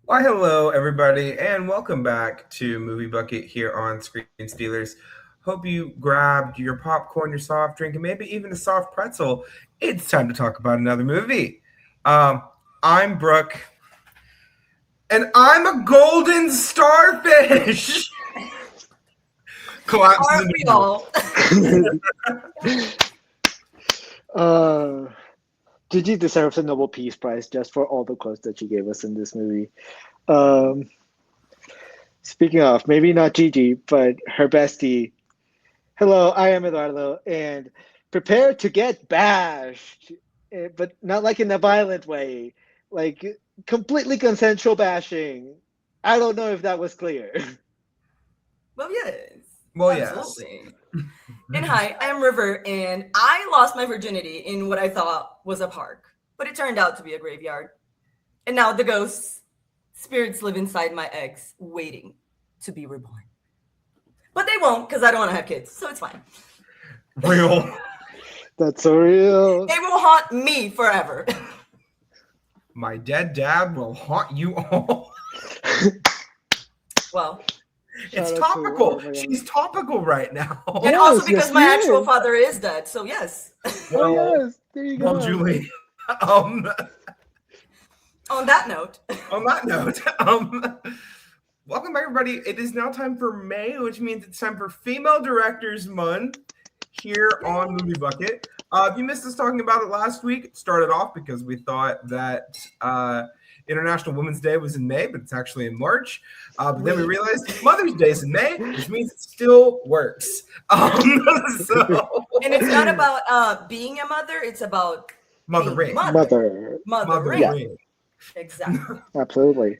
Why, hello, everybody, and welcome back to Movie Bucket here on Screen Stealers. Hope you grabbed your popcorn, your soft drink, and maybe even a soft pretzel. It's time to talk about another movie. I'm Brooke, and I'm a golden starfish. Collapses Aren't we into all? Gigi deserves a Nobel Peace Prize just for all the quotes that she gave us in this movie. Um, Speaking of, maybe not Gigi, but her bestie. Hello, I am Eduardo, and prepare to get bashed, but not like in a violent way, like completely consensual bashing. I don't know if that was clear. Well, yes. Well, Absolutely. And hi, I'm River, and I lost my virginity in what I thought was a park, but it turned out to be a graveyard. And now the ghosts, spirits live inside my eggs, waiting to be reborn. But they won't, because I don't want to have kids, so it's fine. Real. That's so real. They will haunt me forever. My dead dad will haunt you all. Well, It's Shout out to topical. her, She's topical right now. and also Yes, because yes, my he actual is. father is dead, so yes. Oh yes, there you go. Well, Julie, On that note, on that note, welcome back, everybody. It is now time for May, which means it's time for Female Directors Month here on Movie Bucket. If you missed us talking about it last week, it started off because we thought that International Women's Day was in May, but it's actually in March. But then we realized Mother's Day is in May, which means it still works. So and it's not about being a mother, it's about Mothering. Mother. Mothering. Mothering. Exactly. Absolutely.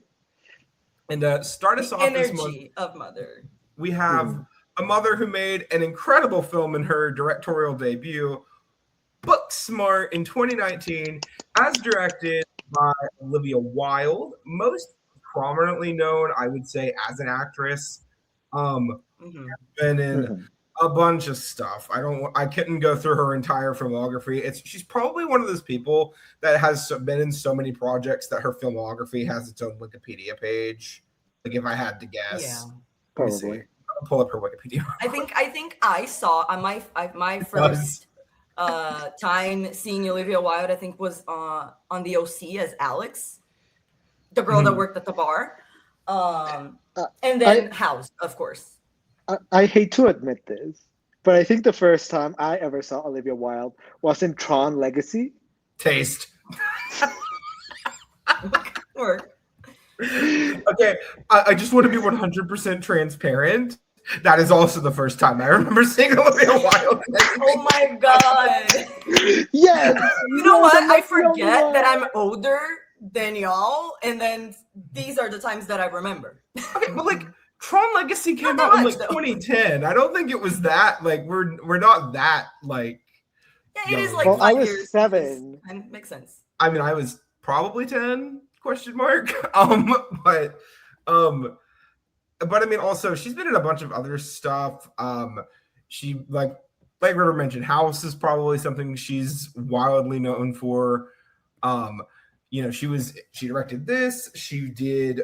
And start us The off this month. energy of mother. We have a mother who made an incredible film in her directorial debut, Booksmart, in 2019, as directed by Olivia Wilde, most prominently known, I would say, as an actress. Been in a bunch of stuff. I couldn't go through her entire filmography. She's probably one of those people that has been in so many projects that her filmography has its own Wikipedia page. Like, if I had to guess. Yeah. Let me see. Probably. I'll pull up her Wikipedia. I think I saw on my first time seeing Olivia Wilde, I think was on the OC as Alex, the girl that worked at the bar. And then House, of course. I hate to admit this, but I think the first time I ever saw Olivia Wilde was in Tron Legacy. Taste. Or Okay, I just want to be 100% transparent. That is also the first time I remember seeing Olivia Wilde. oh my god. Yes. You know what? I that's the only forget one. that I'm older than y'all, and then these are the times that I remember. Okay, but like Tron Legacy came Not that out in much, like though. 2010. I don't think it was that like we're not that like. Yeah, it is like Well, I 5 was years. 7. And makes sense. I mean, I was probably 10 question mark. But I mean, also she's been in a bunch of other stuff. She like River mentioned, House is probably something she's wildly known for. She directed this. She did.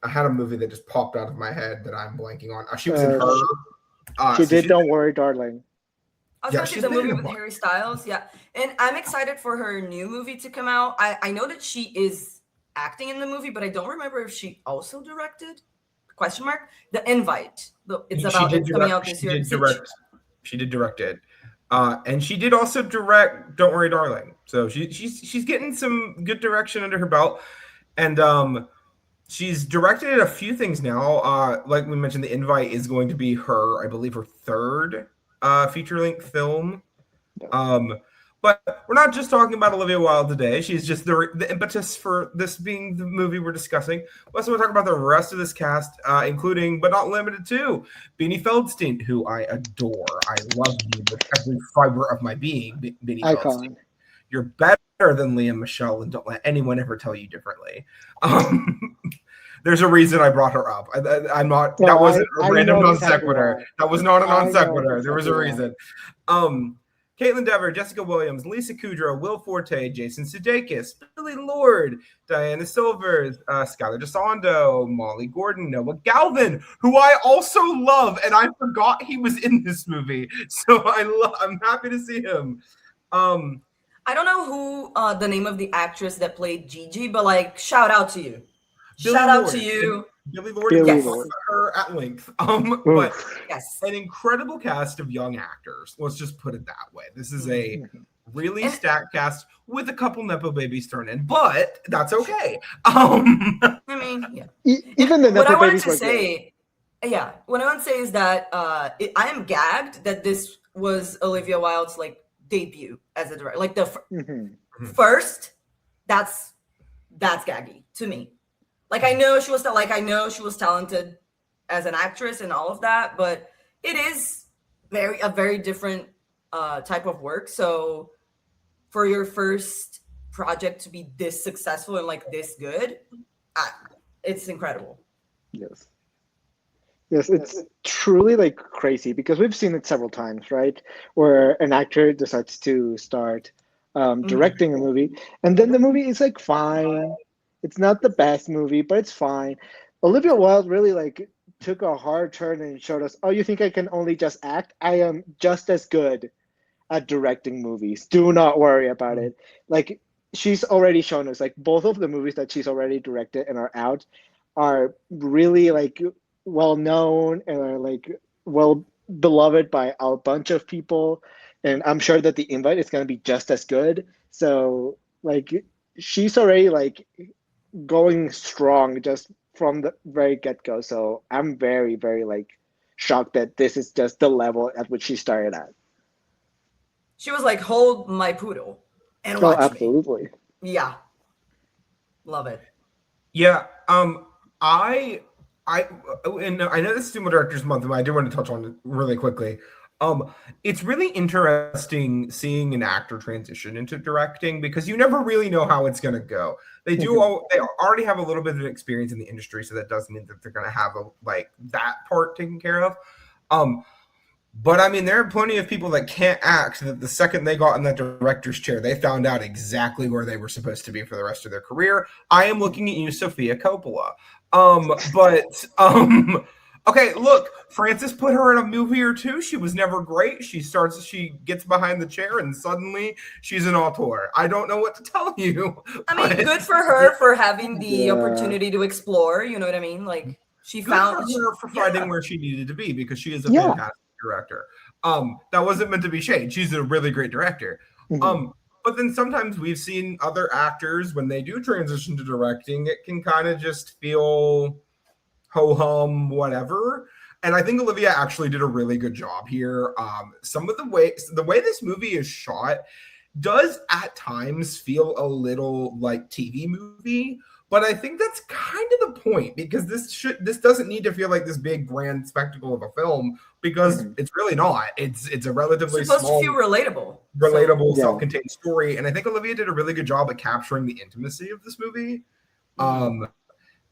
I had a movie that just popped out of my head that I'm blanking on. She was in Her. She did Don't Worry, Darling. I was Yeah, gonna say she's the been in movie a with bunch. Harry Styles, yeah. And I'm excited for her new movie to come out. I know that she is acting in the movie, but I don't remember if she also directed. Question mark. The Invite. It's coming out this year. She did direct it. And she did also direct Don't Worry, Darling. So she's getting some good direction under her belt. And she's directed a few things now. Like we mentioned, The Invite is going to be her, I believe, her third feature-length film. But we're not just talking about Olivia Wilde today. She's just the impetus for this being the movie we're discussing. We also want to talk about the rest of this cast, including, but not limited to, Beanie Feldstein, who I adore. I love you with every fiber of my being, Beanie Feldstein. Icon. You're better than Liam Michelle, and don't let anyone ever tell you differently. There's a reason I brought her up. I'm not. No, that wasn't a I random know non exactly sequitur. why. That was not a I non know sequitur. There was a exactly reason. Kaitlyn Dever, Jessica Williams, Lisa Kudrow, Will Forte, Jason Sudeikis, Billie Lourd, Diana Silvers, Skylar DeSondo, Molly Gordon, Noah Galvin, who I also love, and I forgot he was in this movie. So I'm happy to see him. I don't know who the name of the actress that played Gigi, but like shout out to you. Billie Shout out Lourd. to you. Billie Lourd, Billie yes. Lourd. Her at length. But Yes. an incredible cast of young actors. Let's just put it that way. This is a really stacked cast with a couple nepo babies thrown in, but that's okay. I mean, yeah. Even the What I nepo wanted babies to were good. say, what I want to say is that I am gagged that this was Olivia Wilde's like debut as a director. Like the first, that's gaggy to me. Like I know she was talented as an actress and all of that, but it is a very different type of work. So for your first project to be this successful and like this good, it's incredible. Yes, it's truly like crazy because we've seen it several times, right? Where an actor decides to start directing a movie, and then the movie is like fine. It's not the best movie, but it's fine. Olivia Wilde really like took a hard turn and showed us, oh, you think I can only just act? I am just as good at directing movies. Do not worry about it. Like she's already shown us, like both of the movies that she's already directed and are out are really like well known and are like well beloved by a bunch of people. And I'm sure that The Invite is going to be just as good. So like she's already like going strong just from the very get-go. So I'm very, very like shocked that this is just the level at which she started at. She was like, hold my poodle and Oh, watch absolutely. me. Yeah. Love it. Yeah. I know this is Female Directors Month, but I do want to touch on it really quickly. It's really interesting seeing an actor transition into directing because you never really know how it's going to go. They they already have a little bit of experience in the industry, so that does mean that they're going to have that part taken care of. But I mean, there are plenty of people that can't act that the second they got in that director's chair, they found out exactly where they were supposed to be for the rest of their career. I am looking at you, Sofia Coppola. Okay, look, Frances put her in a movie or two. She was never great. She gets behind the chair and suddenly she's an auteur. I don't know what to tell you. I mean, good for her for having the opportunity to explore, you know what I mean? Like she found her for finding where she needed to be because she is a fantastic director. That wasn't meant to be shade. She's a really great director. But then sometimes we've seen other actors when they do transition to directing, it can kind of just feel ho-hum, whatever. And I think Olivia actually did a really good job here. Some of the way this movie is shot does at times feel a little like TV movie, but I think that's kind of the point because this doesn't need to feel like this big grand spectacle of a film because it's really not. It's a relatively supposed small, to feel relatable, self-contained story, and I think Olivia did a really good job at capturing the intimacy of this movie.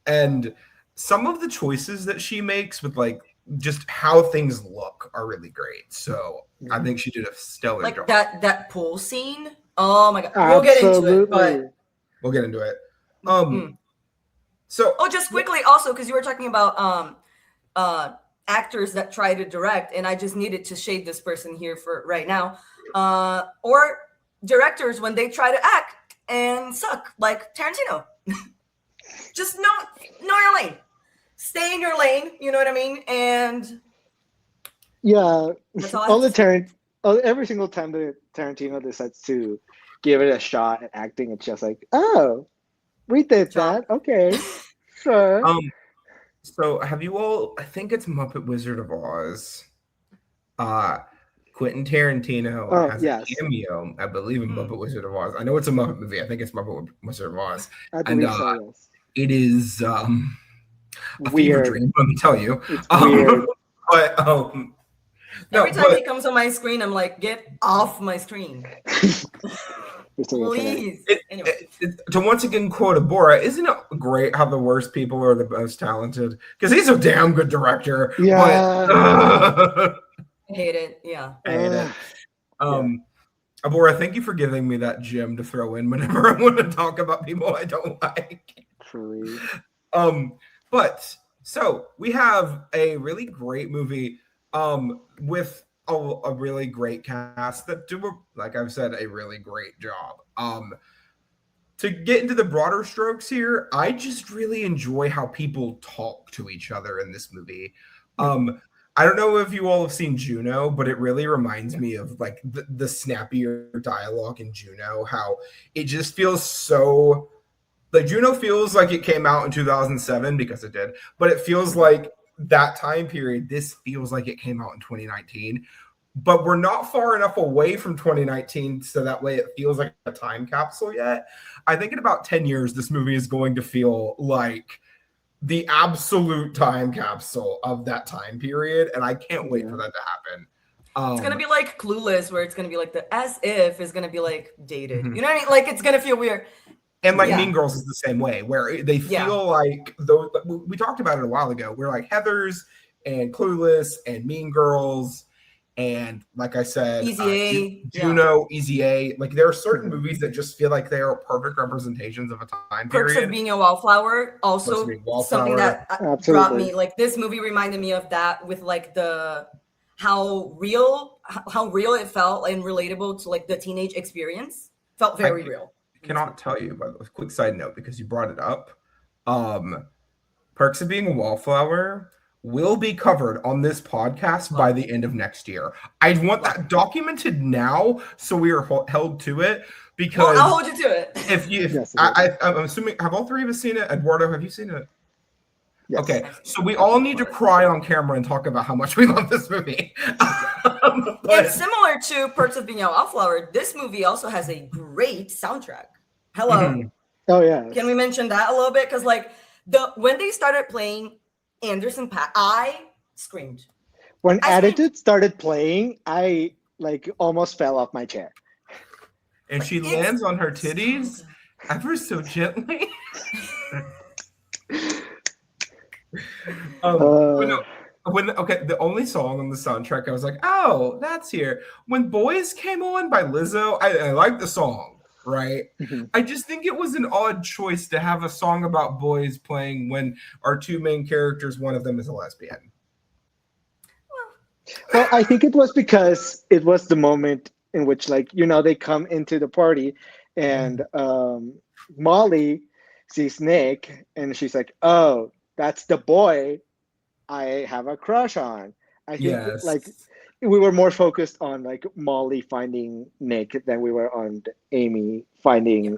And some of the choices that she makes with like just how things look are really great. So I think she did a stellar job. Like that pool scene. Oh my god. We'll get into it, but we'll get into it. So just quickly also because you were talking about actors that try to direct, and I just needed to shade this person here for right now. Or directors when they try to act and suck, like Tarantino. Just know your lane. Stay in your lane, you know what I mean? And every single time that Tarantino decides to give it a shot at acting, it's just like, oh, we did that. Okay, sure. So have you all? I think it's Muppet Wizard of Oz. Quentin Tarantino has a cameo, I believe, in Muppet Wizard of Oz. I know it's a Muppet movie. I think it's Muppet Wizard of Oz. I believe so, yes. It is a fever dream, let me tell you. It's weird. But every time he comes on my screen, I'm like, get off my screen. Please. To once again quote Abora, isn't it great how the worst people are the most talented? Because he's a damn good director. Yeah. I hate it. Yeah. I hate it. Abora, thank you for giving me that gem to throw in whenever I want to talk about people I don't like. Truly. But so we have a really great movie with a really great cast that do, like I've said, a really great job. To get into the broader strokes here, I just really enjoy how people talk to each other in this movie. I don't know if you all have seen Juno, but it really reminds me of like the snappier dialogue in Juno, how it just feels so like Juno feels like it came out in 2007 because it did, but it feels like that time period. This feels like it came out in 2019, but we're not far enough away from 2019 so that way it feels like a time capsule yet. I think in about 10 years, this movie is going to feel like the absolute time capsule of that time period, and I can't wait for that to happen. It's gonna be like Clueless, where it's gonna be like the as if is gonna be like dated. You know what I mean? Like it's gonna feel weird. And like Mean Girls is the same way, where they feel like those. We talked about it a while ago. We're like Heathers and Clueless and Mean Girls, and like I said, Easy A, Juno, Easy A. Like there are certain movies that just feel like they are perfect representations of a time period. Perks of Being a Wallflower, also something that brought me like this movie reminded me of that with like the how real it felt and relatable to like the teenage experience. Felt very real. Cannot tell you, by the way, quick side note, because you brought it up. Perks of Being a Wallflower will be covered on this podcast by the end of next year. I want that documented now, so we are held to it. Because I'll hold you to it. I'm assuming, have all three of us seen it? Eduardo, have you seen it? Yes. Okay, so we all need to cry on camera and talk about how much we love this movie. And similar to Perks of Being a Wallflower, this movie also has a great soundtrack. Hello. Mm-hmm. Oh yeah. Can we mention that a little bit? Because like when they started playing Anderson .Paak, I screamed. When Attitude started playing, I like almost fell off my chair. And she lands on her titties ever so gently. The only song on the soundtrack I was like, oh, that's here. When Boys came on by Lizzo, I like the song, right? Mm-hmm. I just think it was an odd choice to have a song about boys playing when our two main characters, one of them is a lesbian. Well, I think it was because it was the moment in which, like, they come into the party and Molly sees Nick and she's like, oh, that's the boy I have a crush on. I think like we were more focused on like Molly finding Nick than we were on Amy finding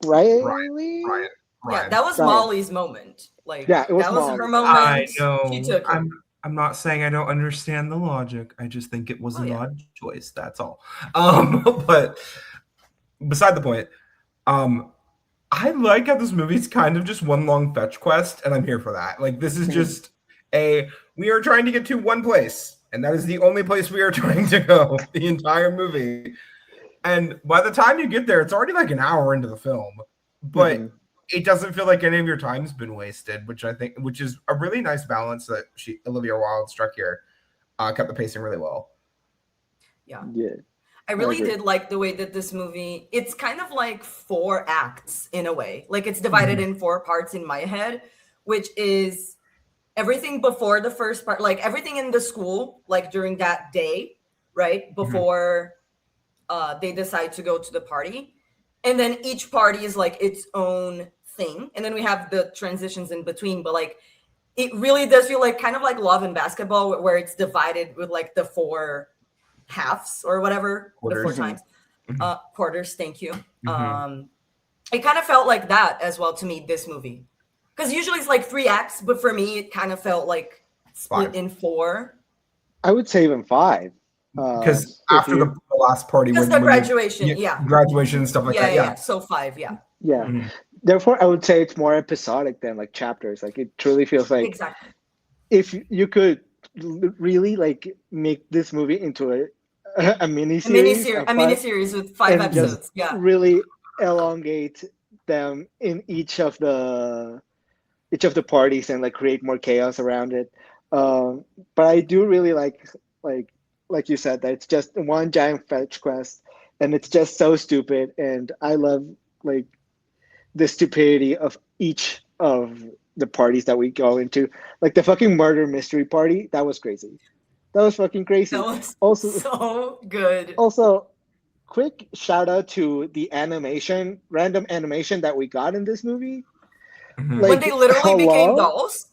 Riley. Ryan. Yeah, that was Molly's moment. Like it was that Molly. was her moment. I know. She took it. I'm not saying I don't understand the logic. I just think it was an odd choice. That's all. But beside the point, I like how this movie's kind of just one long fetch quest, and I'm here for that. Like, this is just we are trying to get to one place, and that is the only place we are trying to go the entire movie. And by the time you get there, it's already like an hour into the film, but it doesn't feel like any of your time's been wasted, which is a really nice balance that Olivia Wilde struck here. Kept the pacing really well. Yeah. I really did like the way that this movie, it's kind of like 4 acts in a way. Like it's divided in 4 parts in my head, which is everything before the first part, like everything in the school, like during that day, right? Before they decide to go to the party. And then each party is like its own thing. And then we have the transitions in between, but like it really does feel like kind of like Love and Basketball where it's divided with like the 4 halves or whatever, quarters. The 4 times. Quarters, thank you. It kind of felt like that as well to me, this movie. Because usually it's like 3 acts, but for me it kind of felt like split in 4. I would say even 5. Because after the last party, because the graduation, graduation and stuff like that. Yeah. So 5, yeah. Therefore, I would say it's more episodic than like chapters. Like it truly feels like if you could really like make this movie into a mini series with 5 episodes. Really elongate them in each of the parties and like create more chaos around it. But I do really like you said, that it's just one giant fetch quest, and it's just so stupid. And I love like the stupidity of each of the parties that we go into. Like the fucking murder mystery party, that was crazy. That was fucking That crazy. was Also, so good. also, quick shout out to the animation, random animation that we got in this movie. Mhm. When Like, they literally became hello, dolls,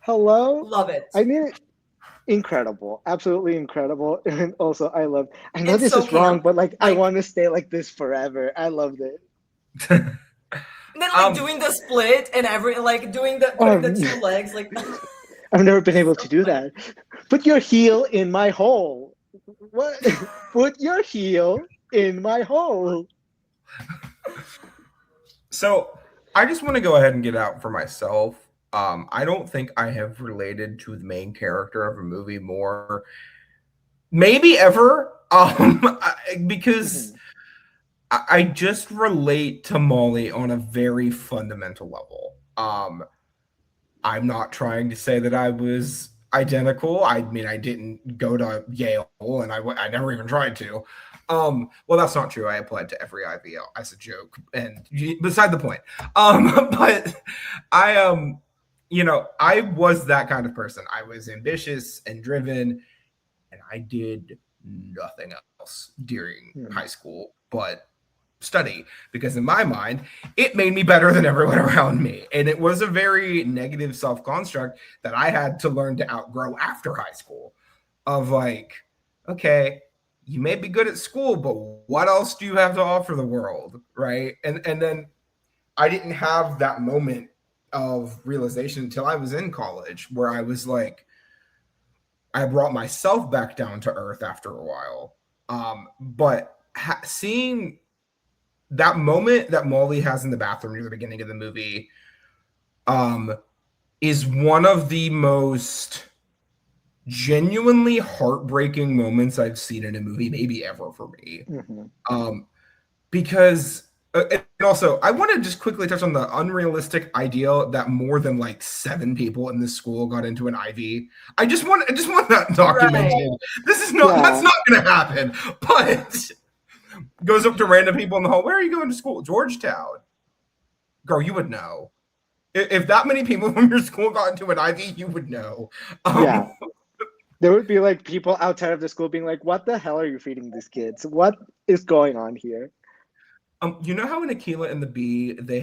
hello. love it. I mean, incredible, absolutely incredible. And also, I know It's this so is wrong, camp. but like, I Like, want to stay like this forever. I loved it. and then like um, doing the split and doing the putting the Um, two legs like I've never been able so to do funny. that. Put your heel in my hole. What? Put your heel in my hole. so I just want to go ahead and get out for myself. I don't think I have related to the main character of a movie more, maybe ever, because Mhm. I just relate to Molly on a very fundamental level. I'm not trying to say that I was identical. I mean, I didn't go to Yale, and I never even tried to. Well, that's not true. I applied to every IVL as a joke, and beside the point. But I I was that kind of person. I was ambitious and driven, and I did nothing else during Hmm. high school but study, because in my mind it made me better than everyone around me, and it was a very negative self-construct that I had to learn to outgrow after high school, of like, okay, you may be good at school, but what else do you have to offer the world, right? And then I didn't have that moment of realization until I was in college, where I was like, I brought myself back down to earth after a while. But seeing that moment that Molly has in the bathroom near the beginning of the movie, um, is one of the most genuinely heartbreaking moments I've seen in a movie, maybe ever, for me. Mhm. Because and also I want to just quickly touch on the unrealistic idea that more than like 7 people in this school got into an IV. I just want that documented. Right. This is not that's Yeah. not going to happen. But goes up to random people in the hall. Where are you going to school? Georgetown. Girl, you would know. If that many people from your school got into an IV, you would know. Yeah. There would be like people outside of the school being like, "What the hell are you feeding these kids? What is going on here?" You know how in Aquila and the Bee they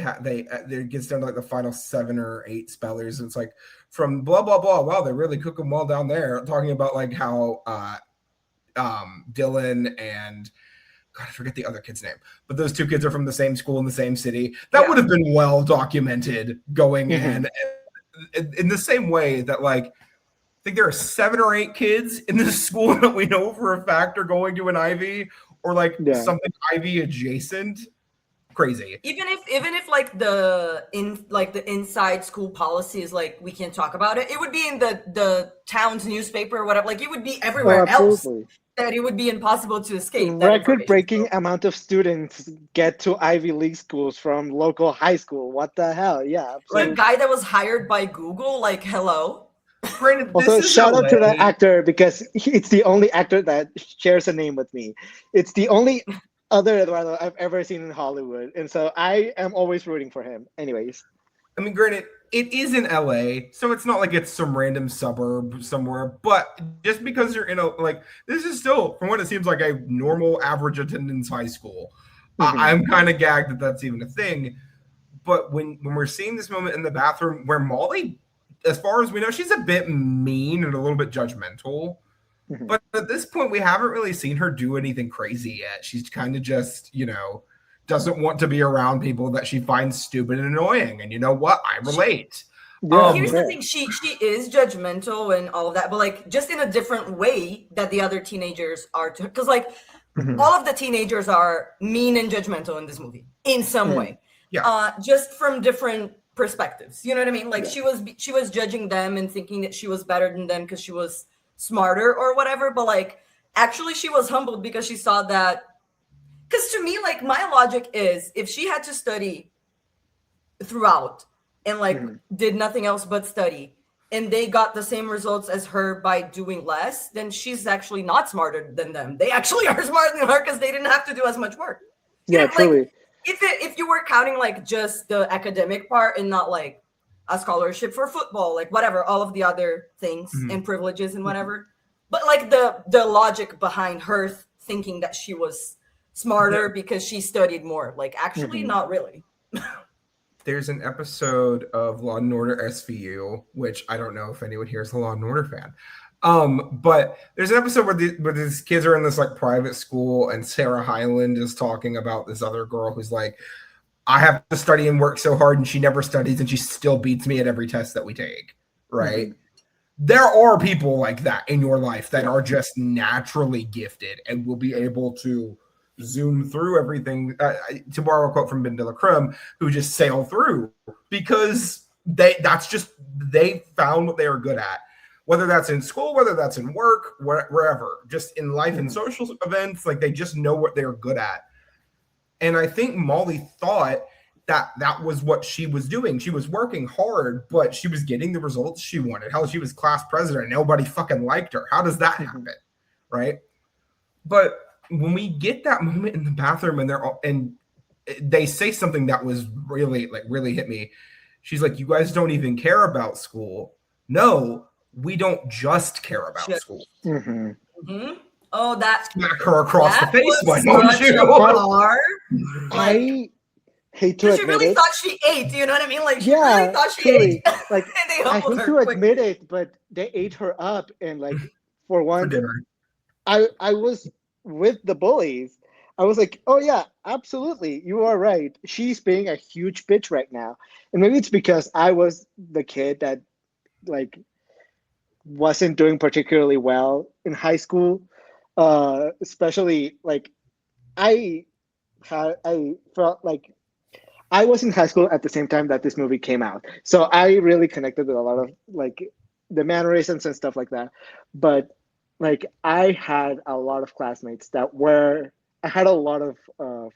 gets down to like the final 7 or 8 spellers. It's like from blah blah blah. Wow, they really cook them well down there. Talking about like how Dylan and God, I forget the other kid's name, but those 2 kids are from the same school in the same city. That would have been well documented going Mhm. in the same way that like I think there are 7 or 8 kids in this school that we know for a fact are going to an Ivy or like Yeah. something Ivy adjacent. Crazy. Even if the inside school policy is like we can't talk about it, it would be in the town's newspaper or whatever. Like it would be Oh, everywhere else, absolutely. that it would be impossible to escape that information. Record-breaking amount of students get to Ivy League schools from local high school. What the hell? Yeah, Like absolutely. guy that was hired by Google, like hello. Granted, this Also, is shout out to LA. that actor because it's the only actor that shares a name with me. It's the only other Eduardo I've ever seen in Hollywood, and so I am always rooting for him. Anyways, I mean, granted, it is in LA, so it's not like it's some random suburb somewhere. But just because you're in a like, this is still, from what it seems like, a normal average attendance high school. Mhm. I'm kind of gagged that that's even a thing. But when we're seeing this moment in the bathroom where Molly, as far as we know, she's a bit mean and a little bit judgmental. Mhm. But at this point, we haven't really seen her do anything crazy yet. She's kind of just, doesn't want to be around people that she finds stupid and annoying. And you know what? I relate. Yeah, Here's the fair. thing, she is judgmental and all of that, but like just in a different way that the other teenagers are too. Because like Mhm. all of the teenagers are mean and judgmental in this movie in some Mm. way. Yeah. Just from different perspectives. You know what I mean? Like Yeah. she was judging them and thinking that she was better than them because she was smarter or whatever, but like actually she was humbled because she saw that. Because to me, like my logic is if she had to study throughout and like Mhm. did nothing else but study, and they got the same results as her by doing less, then she's actually not smarter than them. They actually are smarter than her because they didn't have to do as much work. Yeah, truly. Like, if you were counting like just the academic part and not like a scholarship for football, like whatever, all of the other things and privileges and whatever, but like the logic behind her thinking that she was smarter because she studied more, like actually not really. There's an episode of Law and Order SVU, which I don't know if anyone here is a Law and Order fan. But there's an episode where these kids are in this like private school, and Sarah Hyland is talking about this other girl who's like, I have to study and work so hard, and she never studies, and she still beats me at every test that we take. Right? There are people like that in your life that are just naturally gifted and will be able to zoom through everything. To borrow a quote from Ben de la Creme, who just sail through because they found what they were good at, whether that's in school, whether that's in work, wherever, just in life and social events, like they just know what they're good at. And I think Molly thought that was what she was doing. She was working hard, but she was getting the results she wanted. Hell, she was class president and nobody fucking liked her. How does that happen? Right? But when we get that moment in the bathroom and they say something that was really hit me. She's like, you guys don't even care about school. No, we don't just care about school. Oh, that smack her across the face. Why don't you? I hate to admit she really it. thought she ate. You know what I mean? Like she really thought she ate. Like I hate to admit it, but they ate her up, and like for dinner. I was with the bullies. I was like, oh yeah, absolutely, you are right. She's being a huge bitch right now, and maybe it's because I was the kid that like wasn't doing particularly well in high school. Especially like I felt like I was in high school at the same time that this movie came out. So I really connected with a lot of like the mannerisms and stuff like that. But like I had a lot of classmates I had a lot of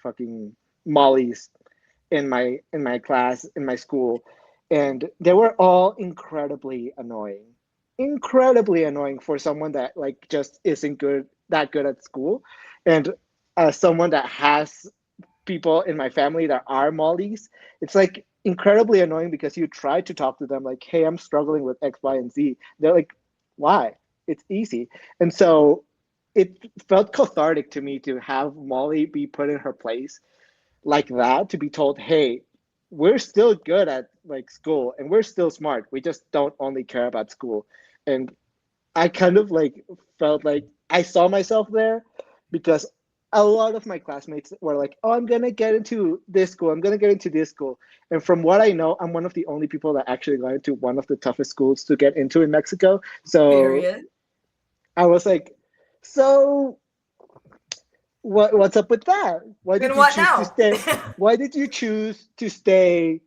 fucking mollies in my class, in my school, and they were all incredibly annoying for someone that like just isn't that good at school. And someone that has people in my family that are mollies, it's like incredibly annoying because you try to talk to them like, hey, I'm struggling with X, Y, and Z. They're like, why? It's easy. And so it felt cathartic to me to have Molly be put in her place like that, to be told, hey, we're still good at like school and we're still smart. We just don't only care about school. And I kind of like felt like I saw myself there, because a lot of my classmates were like, oh, I'm going to get into this school. I'm going to get into this school. And from what I know, I'm one of the only people that actually got into one of the toughest schools to get into in Mexico. So I was like, so what's up with that? Why did you choose to stay? Why did you choose to stay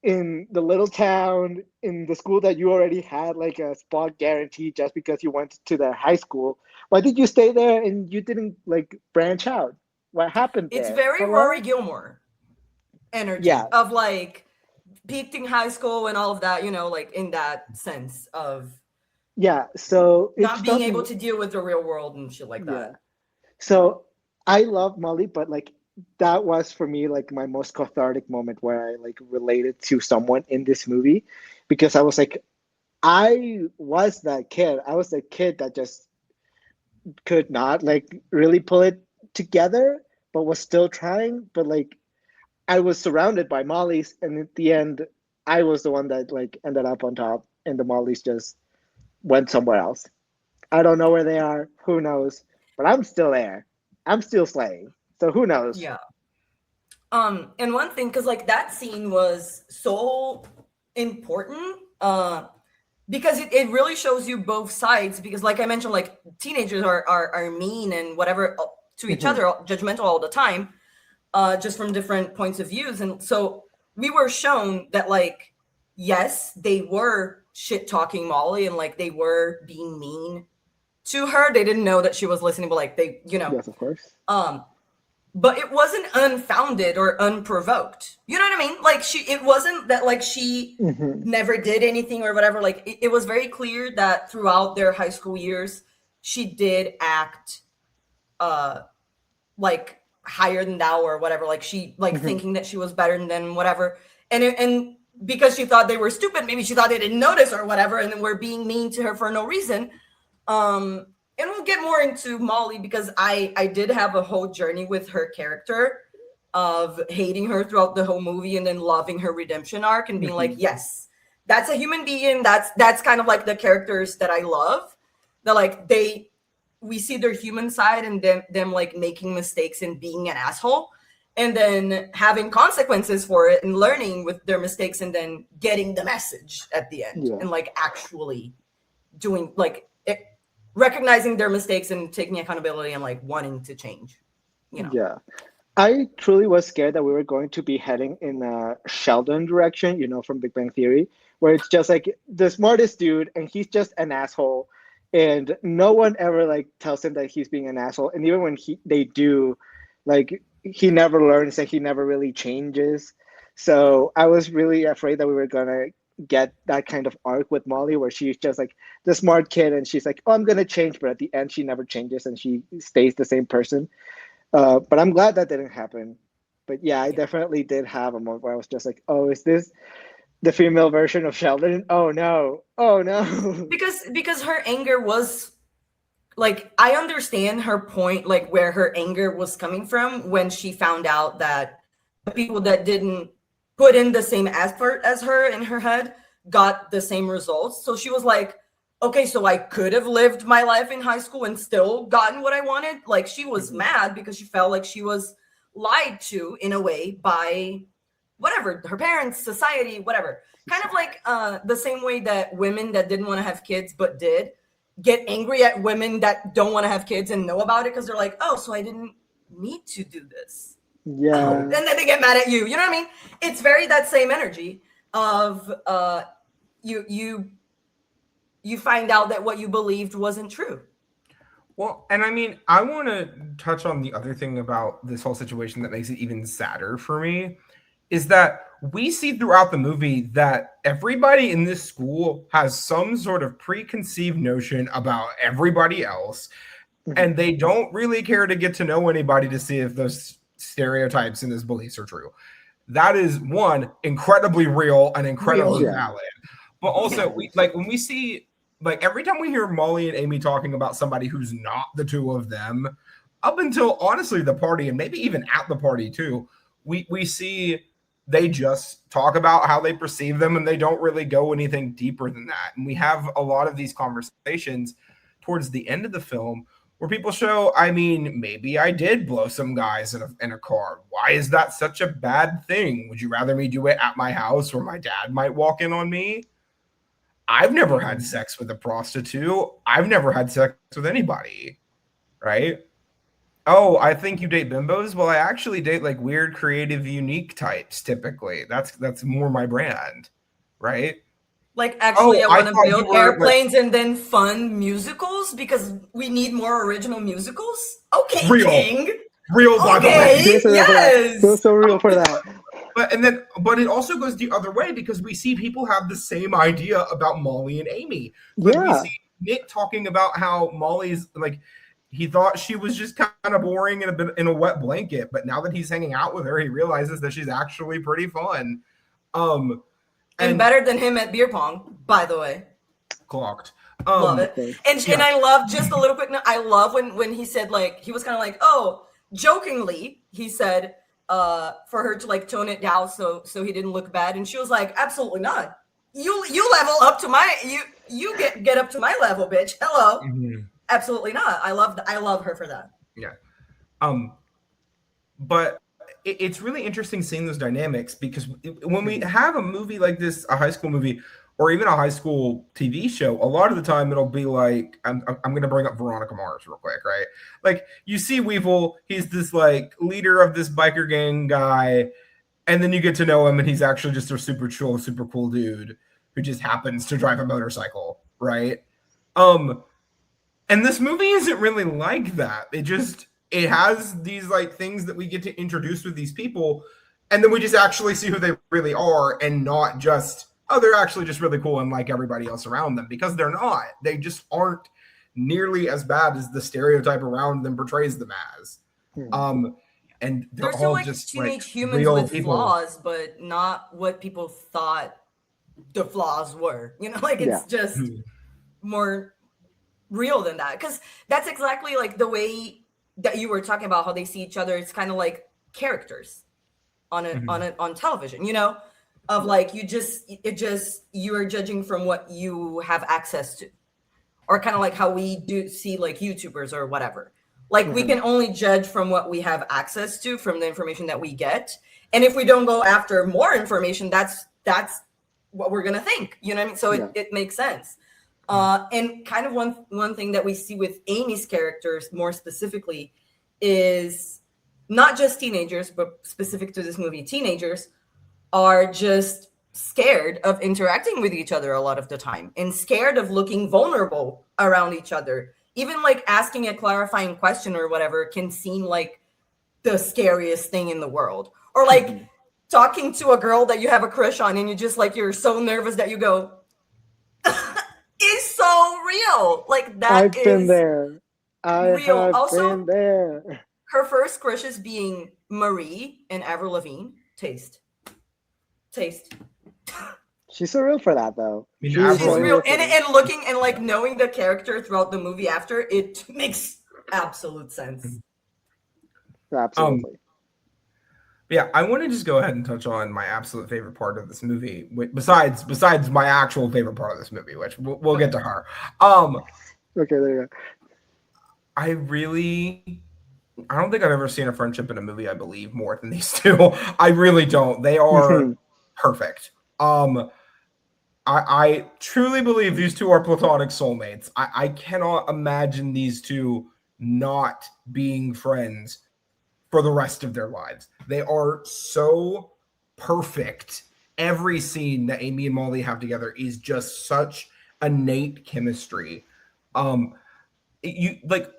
in the little town, in the school that you already had like a spot guaranteed just because you went to the high school? Why did you stay there and you didn't like branch out? What happened there? It's very Rory Gilmore energy of like peaked in high school and all of that, you know, like in that sense of so not being able to deal with the real world and shit like that. So I love Molly, but like that was for me like my most cathartic moment where I like related to someone in this movie, because I was like, I was that kid. I was the kid that just could not like really pull it together, but was still trying. But like I was surrounded by Mollies, and at the end, I was the one that like ended up on top, and the Mollies just went somewhere else. I don't know where they are. Who knows? But I'm still there. I'm still slaying. So who knows? Yeah. And one thing, because like that scene was so important, because it really shows you both sides. Because like I mentioned, like teenagers are mean and whatever to each other, judgmental all the time, just from different points of views. And so we were shown that like, yes, they were shit talking Molly and like they were being mean to her. They didn't know that she was listening, but like they, you know. Yes, of course. but it wasn't unfounded or unprovoked. You know what I mean? Like it wasn't that like she never did anything or whatever. Like it was very clear that throughout their high school years, she did act like higher than thou or whatever. Like she thinking that she was better than them, whatever. And because she thought they were stupid, maybe she thought they didn't notice or whatever, and then we're being mean to her for no reason. And we'll get more into Molly because I did have a whole journey with her character of hating her throughout the whole movie and then loving her redemption arc and being like, yes, that's a human being. That's kind of like the characters that I love. That like we see their human side and them like making mistakes and being an asshole and then having consequences for it and learning with their mistakes and then getting the message at the end and like actually doing like recognizing their mistakes and taking accountability and like wanting to change, you know? Yeah. I truly was scared that we were going to be heading in a Sheldon direction, you know, from Big Bang Theory, where it's just like the smartest dude and he's just an asshole. And no one ever like tells him that he's being an asshole. And even when they do, like he never learns and he never really changes. So I was really afraid that we were gonna get that kind of arc with Molly where she's just like the smart kid and she's like, oh, I'm gonna change, but at the end she never changes and she stays the same person. But I'm glad that didn't happen. But yeah, I definitely did have a moment where I was just like, oh, is this the female version of Sheldon? Oh no. Because her anger was like, I understand her point, like where her anger was coming from when she found out that the people that didn't put in the same effort as her in her head got the same results. So she was like, okay, so I could have lived my life in high school and still gotten what I wanted. Like she was mad because she felt like she was lied to in a way by whatever, her parents, society, whatever. Kind of like the same way that women that didn't want to have kids but did get angry at women that don't want to have kids and know about it because they're like, oh, so I didn't need to do this. Yeah. And then they get mad at you. You know what I mean? It's very that same energy of you find out that what you believed wasn't true. Well, and I mean, I want to touch on the other thing about this whole situation that makes it even sadder for me is that we see throughout the movie that everybody in this school has some sort of preconceived notion about everybody else, and they don't really care to get to know anybody to see if those stereotypes and those beliefs are true. That is one, incredibly real and incredibly valid. But also, when we see, like every time we hear Molly and Amy talking about somebody who's not the two of them, up until honestly the party, and maybe even at the party too, we see they just talk about how they perceive them and they don't really go anything deeper than that. And we have a lot of these conversations towards the end of the film where people show, I mean, maybe I did blow some guys in a car. Why is that such a bad thing? Would you rather me do it at my house where my dad might walk in on me? I've never had sex with a prostitute. I've never had sex with anybody, right? Oh, I think you date bimbos? Well, I actually date like weird, creative, unique types typically. That's more my brand, right? Like, actually, I want to build airplanes and then fund musicals because we need more original musicals. Okay, real. King. Real, by the way. Yes. So real for that. But it also goes the other way because we see people have the same idea about Molly and Amy. We see Nick talking about how Molly's like, he thought she was just kind of boring in a wet blanket, but now that he's hanging out with her, he realizes that she's actually pretty fun. And better than him at beer pong, by the way. Clocked. Love it. And I love just a little quick note. I love when he said like he was kind of like, oh, jokingly, he said for her to like tone it down so he didn't look bad. And she was like, absolutely not. You level up to my you get up to my level, bitch. Hello. Mm-hmm. Absolutely not. I love her for that. Yeah. But it's really interesting seeing those dynamics because when we have a movie like this, a high school movie, or even a high school TV show, a lot of the time it'll be like, I'm going to bring up Veronica Mars real quick, right? Like you see Weevil, he's this like leader of this biker gang guy, and then you get to know him and he's actually just a super chill, super cool dude who just happens to drive a motorcycle, right? And this movie isn't really like that. it has these like things that we get to introduce with these people, and then we just actually see who they really are, and not just, oh, they're actually just really cool and like everybody else around them, because they're not. They just aren't nearly as bad as the stereotype around them portrays them as. And they're still all like just teenage like humans real with people. flaws, but not what people thought the flaws were. You know, like it's just more real than that. Because that's exactly like the way that you were talking about how they see each other. It's kind of like characters on on television, you know, of like you are judging from what you have access to, or kind of like how we do see like YouTubers or whatever. Like we can only judge from what we have access to, from the information that we get. And if we don't go after more information, that's what we're gonna think. You know what I mean? So it makes sense. And kind of one thing that we see with Amy's characters more specifically is not just teenagers, but specific to this movie, teenagers are just scared of interacting with each other a lot of the time, and scared of looking vulnerable around each other. Even like asking a clarifying question or whatever can seem like the scariest thing in the world. Or like talking to a girl that you have a crush on, and you're so nervous that you go, is so real. Like that I've been there. I real. have Also, been there. Her first crushes being Marie and Avril Lavigne. Taste. She's so real for that, though. I mean, She's Avril- She's so real. for And that. looking and like knowing the character throughout the movie after, it makes absolute sense. Absolutely. Yeah, I want to just go ahead and touch on my absolute favorite part of this movie, besides my actual favorite part of this movie, which we'll get to her. Okay, there you go. I don't think I've ever seen a friendship in a movie, I believe, more than these two. I really don't. They are perfect. I truly believe these two are platonic soulmates. I cannot imagine these two not being friends for the rest of their lives. They are so perfect. Every scene that Amy and Molly have together is just such innate chemistry. You like,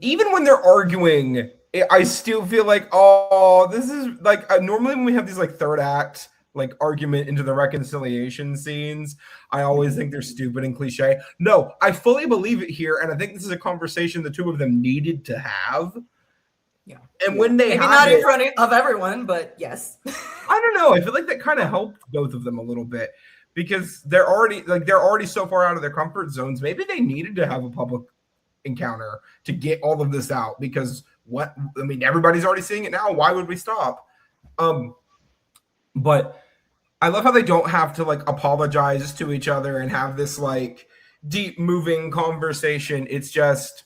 even when they're arguing, I still feel like, oh, this is like normally when we have these like third act like argument into the reconciliation scenes, I always think they're stupid and cliche. No, I fully believe it here, and I think this is a conversation the two of them needed to have. Yeah. And when they maybe had not it, in front of everyone, but yes. I don't know. I feel like that kind of helped both of them a little bit, because they're already so far out of their comfort zones. Maybe they needed to have a public encounter to get all of this out, because everybody's already seeing it now. Why would we stop? But I love how they don't have to like apologize to each other and have this like deep moving conversation. It's just,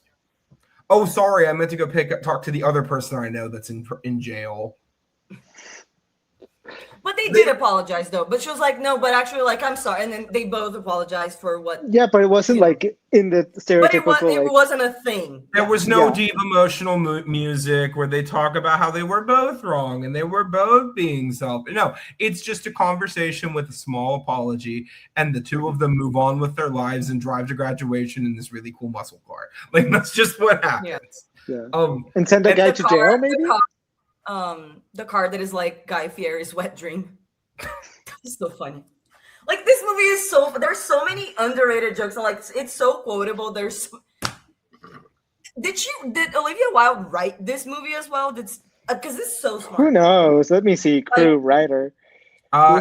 oh, sorry, I meant to go talk to the other person I know that's in jail. But they did apologize though. But she was like, no, but actually, like, I'm sorry. And then they both apologized for what. Yeah, but it wasn't like in the stereotypical. But it wasn't a thing. There was no deep emotional music where they talk about how they were both wrong and they were both being selfish. No, it's just a conversation with a small apology, and the two of them move on with their lives and drive to graduation in this really cool muscle car. Like, that's just what happens. Yeah. And send a guy to jail, maybe. The car that is like Guy Fieri's wet dream. It's so funny. Like, this movie is there's so many underrated jokes, and like it's so quotable. Did Olivia Wilde write this movie as well? Because it's so smart. Who knows? Let me see. Crew writer.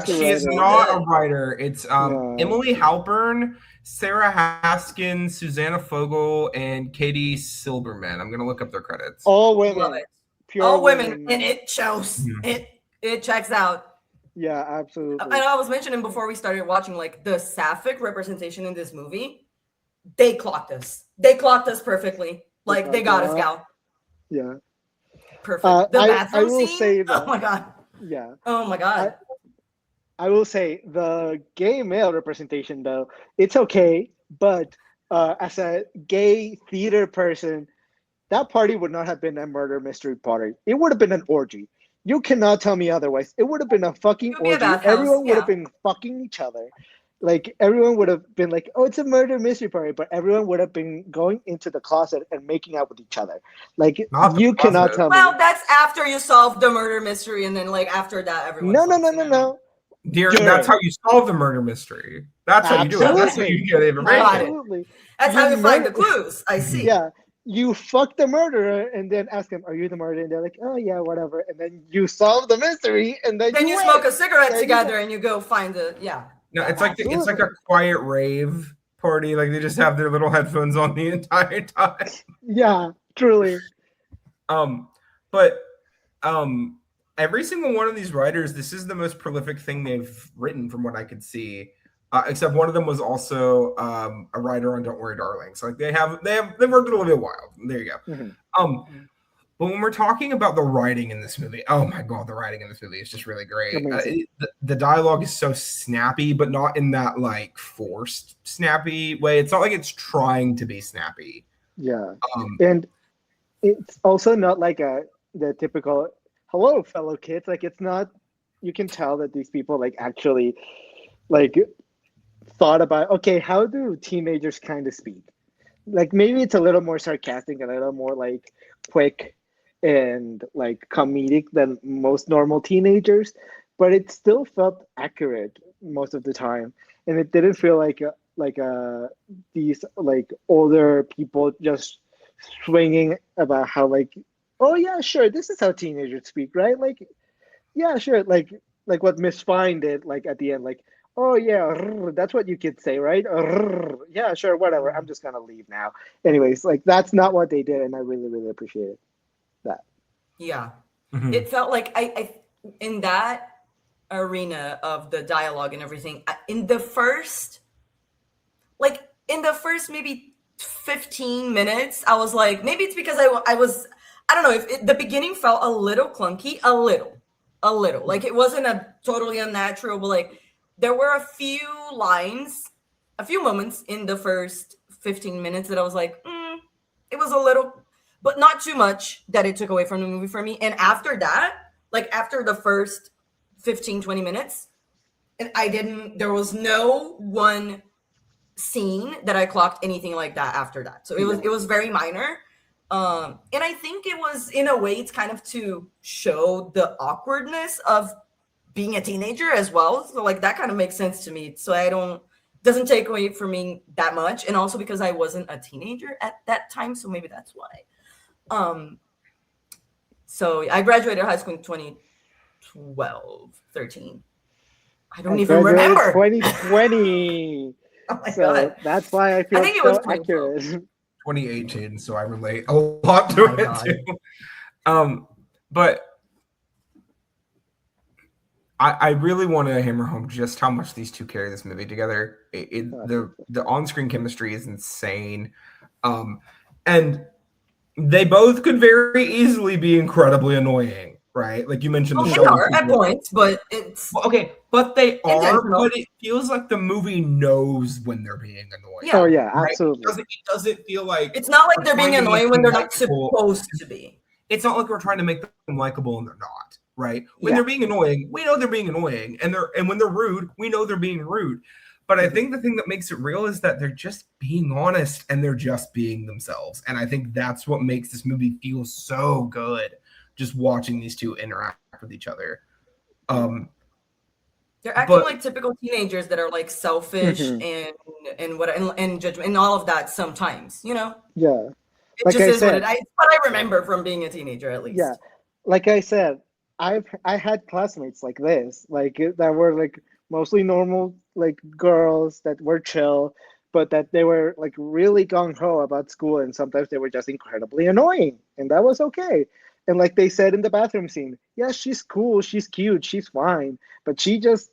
She is not a writer. It's Emily Halpern, Sarah Haskin, Susanna Fogel, and Katie Silberman. I'm gonna look up their credits. All women. Love it. Pure all women, and it shows. Mm-hmm. It checks out. Yeah, absolutely. And I was mentioning before we started watching, like, the sapphic representation in this movie. They clocked us. They clocked us perfectly. Like, they got us, gal. Yeah. Perfect. The bathroom I will scene. say that. Oh my god. Yeah. Oh my god. I will say the gay male representation, though, it's okay, but as a gay theater person, that party would not have been a murder mystery party. It would have been an orgy. You cannot tell me otherwise. It would have been a fucking orgy. Everyone would have been fucking each other. like everyone would have been like, oh, it's a murder mystery party, but everyone would have been going into the closet and making out with each other. Like Not the you cannot closet. tell me. Well, that's after you solve the murder mystery, and then like after that, everyone. No. Dear, During. that's how you solve the murder mystery. That's how you do it. That's how you get information. Absolutely. That's how you find the clues. I see. Yeah. You fuck the murderer and then ask them, are you the murderer? And they're like, oh, yeah, whatever. And then you solve the mystery and then you win. smoke a cigarette There together and you go find the, No, it's like a quiet rave party. Like they just have their little headphones on the entire time. Yeah, truly. But every single one of these writers, this is the most prolific thing they've written from what I could see. Except one of them was also a writer on Don't Worry Darling. So like they've worked with Olivia Wilde. There you go. Mm-hmm. But when we're talking about the writing in this movie, oh my god, the writing in this movie is just really great. The dialogue is so snappy, but not in that like forced snappy way. It's not like it's trying to be snappy. Yeah, and it's also not like the typical "hello, fellow kids." Like it's not. You can tell that these people like actually like thought about, okay, how do teenagers kind of speak? Like maybe it's a little more sarcastic, a little more like quick and like comedic than most normal teenagers, but it still felt accurate most of the time, and it didn't feel like these like older people just swinging about how like, oh yeah, sure, this is how teenagers speak, right? Like, yeah, sure, like what Miss Fine did, like at the end, like, oh yeah, that's what you kids say, right? Yeah, sure, whatever. I'm just gonna leave now. Anyways, like that's not what they did, and I really, really appreciated that. Yeah, Mm-hmm. it felt like I in that arena of the dialogue and everything. In the first maybe 15 minutes, I was like, maybe it's because I don't know if the beginning felt a little clunky, a little, like it wasn't a totally unnatural, but like. There were a few moments in the first 15 minutes that I was like, it was a little, but not too much that it took away from the movie for me. And after that, like after the first 15, 20 minutes, there was no one scene that I clocked anything like that after that. So it was very minor. And I think it was, in a way, it's kind of to show the awkwardness of being a teenager as well. So like that kind of makes sense to me. So doesn't take away from me that much. And also because I wasn't a teenager at that time. So maybe that's why. So I graduated high school in 2012, 13. I don't even remember. 2020. Oh my so God. That's why I feel so accurate. 2018, so I relate a lot to it God. too. But I really want to hammer home just how much these two carry this movie together. The on-screen chemistry is insane. And they both could very easily be incredibly annoying, right? Like you mentioned, they are at points, but it's okay. But they are. But it feels like the movie knows when they're being annoying. Yeah. Oh yeah, right? absolutely. It doesn't feel like it's not like they're being annoying when they're not supposed to be. It's not like we're trying to make them likable and they're not. Right? When they're being annoying, we know they're being annoying, and when they're rude, we know they're being rude. But I think the thing that makes it real is that they're just being honest and they're just being themselves. And I think that's what makes this movie feel so good. Just watching these two interact with each other. They're acting like typical teenagers that are like selfish and judgment and all of that sometimes, you know? Yeah. It just is what I remember from being a teenager, at least. Yeah. Like I said, I had classmates like this, like that were like mostly normal, like girls that were chill, but that they were like really gung-ho about school, and sometimes they were just incredibly annoying, and that was okay. And like they said in the bathroom scene, yeah, she's cool, she's cute, she's fine, but she just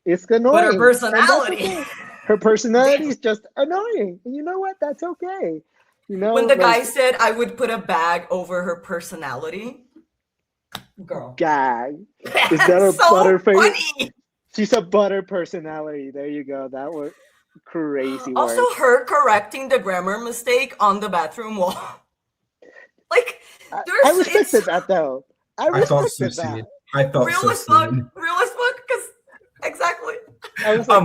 is annoying. But her personality, okay. Her personality is just annoying. And you know what? That's okay. You know, when the guy said I would put a bag over her personality. Girl. Gag. Is that a so butter face? Funny. She's a butter personality. There you go. That was crazy. Also, her correcting the grammar mistake on the bathroom wall. Like, I respected that though. I respected that. I thought real so as fuck. Real as fuck. Because exactly. I was like,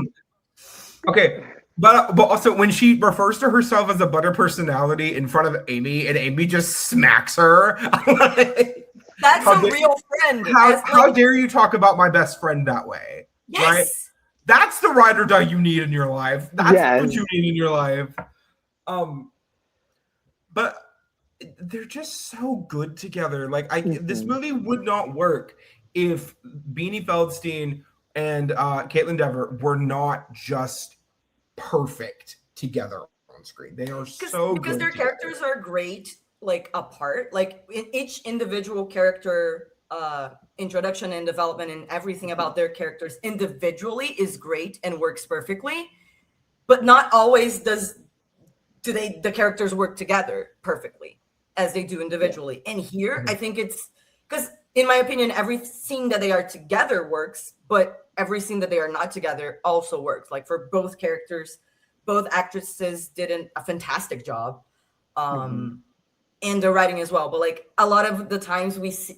Okay, but also when she refers to herself as a butter personality in front of Amy, and Amy just smacks her. That's How a real friend. How dare you talk about my best friend that way? Yes. Right? That's the ride or die you need in your life. That's what you need in your life. But they're just so good together. Like this movie would not work if Beanie Feldstein and Kaitlyn Dever were not just perfect together on screen. They are so good because their together. characters are great, like apart. Like in each individual character introduction and development and everything about their characters individually is great and works perfectly. But not always do the characters work together perfectly as they do individually. And here, I think it's because, in my opinion, every scene that they are together works, but every scene that they are not together also works. Like for both characters, both actresses did a fantastic job, and the writing as well. But like a lot of the times we see,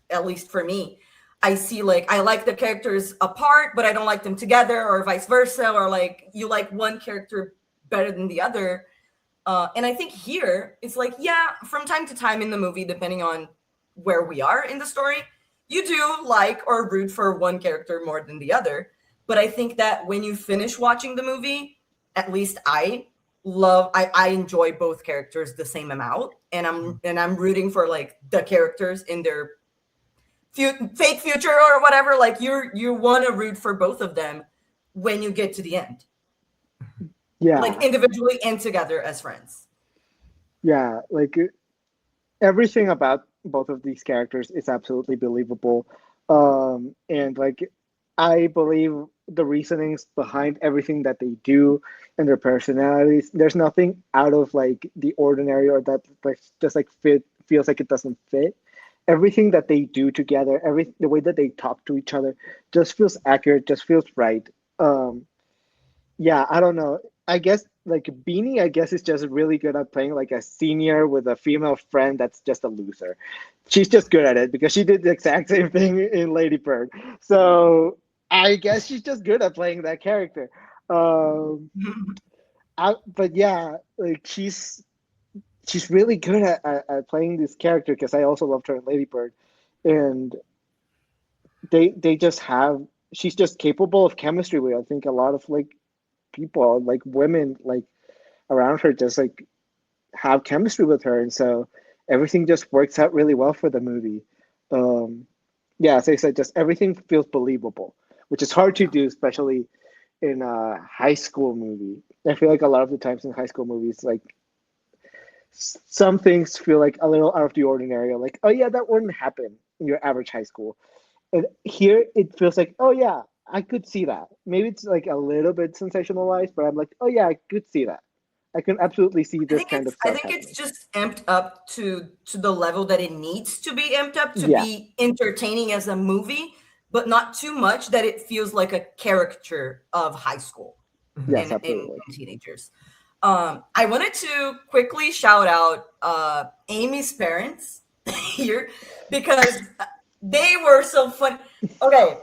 at least for me, I see like I like the characters apart, but I don't like them together, or vice versa, or like you like one character better than the other. And I think here it's like, yeah, from time to time in the movie, depending on where we are in the story, you do like or root for one character more than the other. But I think that when you finish watching the movie, at least I enjoy both characters the same amount, and I'm rooting for like the characters in their fake future or whatever. Like you want to root for both of them when you get to the end. Yeah. Like individually and together as friends. Yeah, like everything about both of these characters is absolutely believable. And like I believe the reasonings behind everything that they do and their personalities, there's nothing out of like the ordinary or that like just like feels like it doesn't fit. Everything that they do together, the way that they talk to each other just feels accurate, just feels right. Yeah, I don't know. I guess like Beanie, I guess is just really good at playing like a senior with a female friend that's just a loser. She's just good at it because she did the exact same thing in Lady Bird. So I guess she's just good at playing that character. But yeah, like she's really good at playing this character because I also loved her in Lady Bird, and they just have she's just capable of chemistry with I think a lot of like people like women like around her just like have chemistry with her, and so everything just works out really well for the movie. Yeah, as I said, just everything feels believable, which is hard to do, especially in a high school movie. I feel like a lot of the times in high school movies, like some things feel like a little out of the ordinary, like, oh yeah, that wouldn't happen in your average high school. And here it feels like, oh yeah, I could see that. Maybe it's like a little bit sensationalized, but I'm like, oh yeah, I could see that. I can absolutely see this kind of stuff. I think happening. it's just amped up to the level that it needs to be amped up to be entertaining as a movie, but not too much that it feels like a caricature of high school and teenagers. I wanted to quickly shout out Amy's parents here because they were so fun. Okay.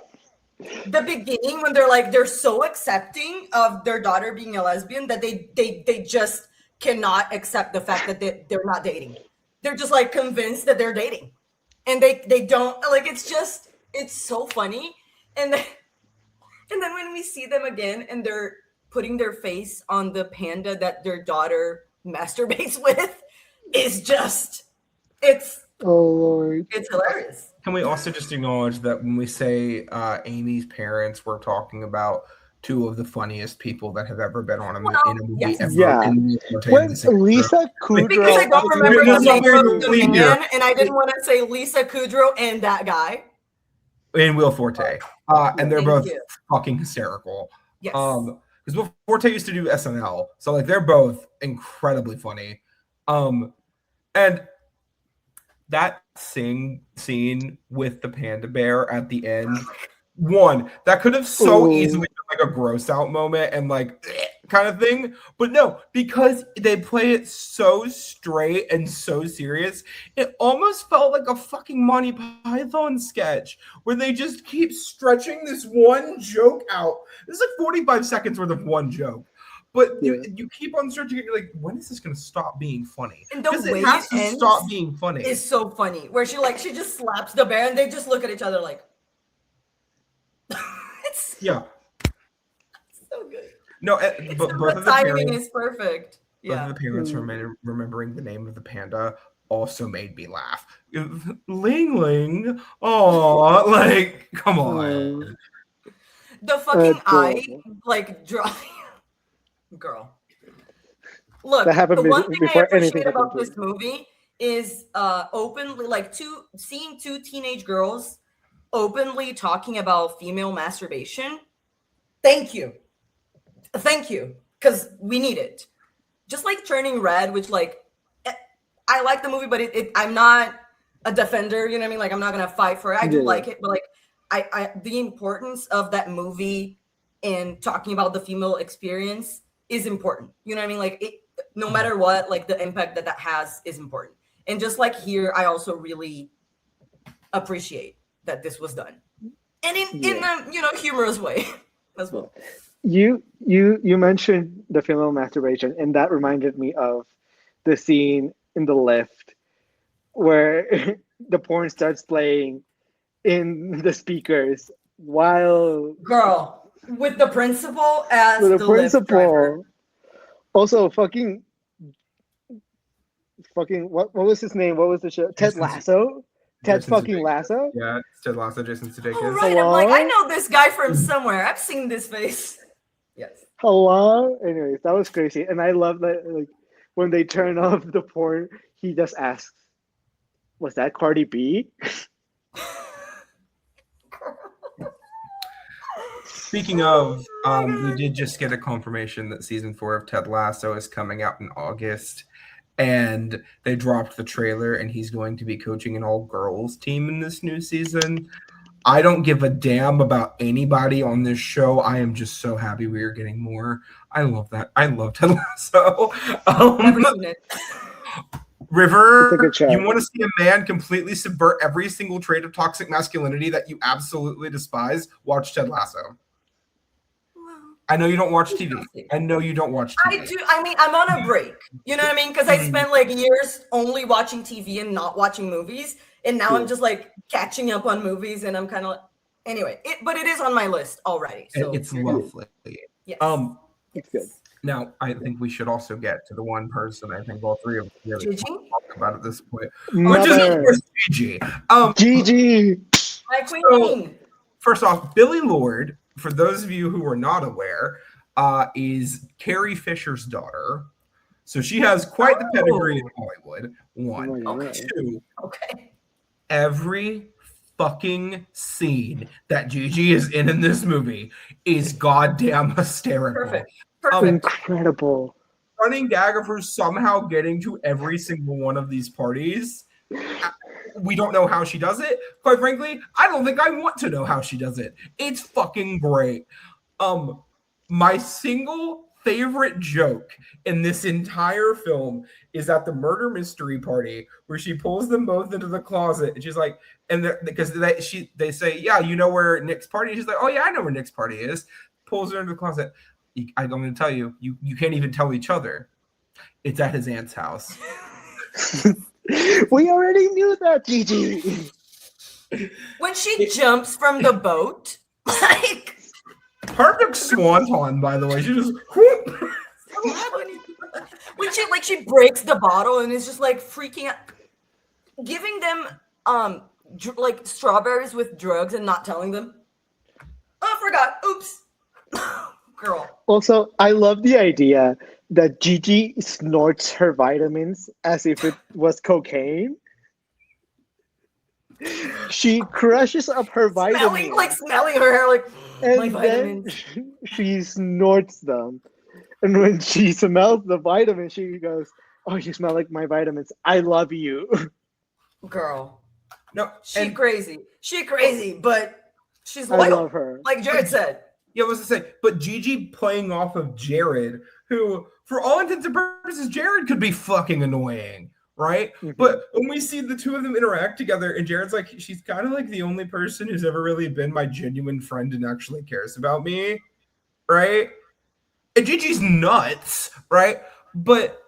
The beginning when they're so accepting of their daughter being a lesbian that they just cannot accept the fact that they're not dating. They're just like convinced that they're dating, and they don't like. It's so funny, and then when we see them again and they're putting their face on the panda that their daughter masturbates with, it's oh Lord, it's hilarious. Can we also just acknowledge that when we say Amy's parents, we're talking about two of the funniest people that have ever been on in a movie ever. Yeah. When Lisa Kudrow, because I don't remember the name of the man, and I didn't want to say Lisa Kudrow and that guy. And Will Forte. And they're both fucking hysterical. Yes. Because Will Forte used to do SNL. So like they're both incredibly funny. And that scene with the panda bear at the end, that could have so easily been like a gross out moment and like kind of thing. But no, because they play it so straight and so serious, it almost felt like a fucking Monty Python sketch where they just keep stretching this one joke out. This is like 45 seconds worth of one joke. But you keep on stretching it. You're like, when is this going to stop being funny? And the way it has it to ends stop being funny. It's so funny. Where she just slaps the bear and they just look at each other like. It's so good. No, but both of the timing parents is perfect. Both of the parents remembering the name of the panda also made me laugh. Ling Ling, oh, like come on. The fucking eye, like dry. Girl. Look, that happened the one thing I appreciate about this movie is openly, like, seeing two teenage girls openly talking about female masturbation. Thank you, because we need it. Just like Turning Red, which, like, I like the movie, but I'm not a defender. You know what I mean? Like, I'm not gonna fight for it. I do like it, but like, I the importance of that movie in talking about the female experience is important. You know what I mean? Like, no matter what, like, the impact that has is important. And just like here, I also really appreciate that this was done, and in a humorous way as well. You mentioned the female masturbation, and that reminded me of the scene in the lift where the porn starts playing in the speakers while with the principal as the lift principal. driver. Also, fucking what was his name? What was the show? Ted Lasso. Ted fucking Lasso. Yeah, it's Ted Lasso, Jason Sudeikis. Oh, right. I'm like, I know this guy from somewhere. I've seen this face. Yes. Hello. Anyways, that was crazy, and I love that. Like, when they turn off the porn, he just asks, "Was that Cardi B?" Speaking of, we did just get a confirmation that season 4 of Ted Lasso is coming out in August, and they dropped the trailer, and he's going to be coaching an all-girls team in this new season. I don't give a damn about anybody on this show. I am just so happy we are getting more. I love that. I love Ted Lasso. Never seen it. River, you want to see a man completely subvert every single trait of toxic masculinity that you absolutely despise? Watch Ted Lasso. I know you don't watch TV. I know you don't watch TV. I do. I mean, I'm on a break. You know what I mean? Because I spent like years only watching TV and not watching movies. And now I'm just like catching up on movies, and I'm kind of anyway. But it is on my list already. So it's lovely. Yes. It's good. Now, I think we should also get to the one person I think all three of us really talk about at this point, which is of course Gigi. Gigi, my queen. First off, Billie Lourd, for those of you who are not aware, is Carrie Fisher's daughter. So she has quite the pedigree in Hollywood. One. Two. Okay. Every fucking scene that Gigi is in this movie is goddamn hysterical. Perfect. Incredible. Running gag of her somehow getting to every single one of these parties. We don't know how she does it. Quite frankly, I don't think I want to know how she does it. It's fucking great. My single favorite joke in this entire film is at the murder mystery party where she pulls them both into the closet and she's like, because they say, yeah, you know where Nick's party is? She's like, oh yeah, I know where Nick's party is. Pulls her into the closet. I'm going to tell you, you can't even tell each other. It's at his aunt's house. We already knew that, Gigi. When she jumps from the boat, like perfect swanton, by the way. She just when she breaks the bottle and is just like freaking out, giving them like strawberries with drugs and not telling them. Oh, I forgot. Oops. Girl. Also, I love the idea that Gigi snorts her vitamins as if it was cocaine. She crushes up her vitamins. Smelling her hair like, and my vitamins. Then she snorts them. And when she smells the vitamins, she goes, oh, you smell like my vitamins. I love you. Girl. No, She crazy, but she's loyal. I love her. Like Jared said. Yeah, I was to say, but Gigi playing off of Jared, who, for all intents and purposes, Jared could be fucking annoying, right? Mhm. But when we see the two of them interact together, and Jared's like, she's kind of like the only person who's ever really been my genuine friend and actually cares about me, right? And Gigi's nuts, right? But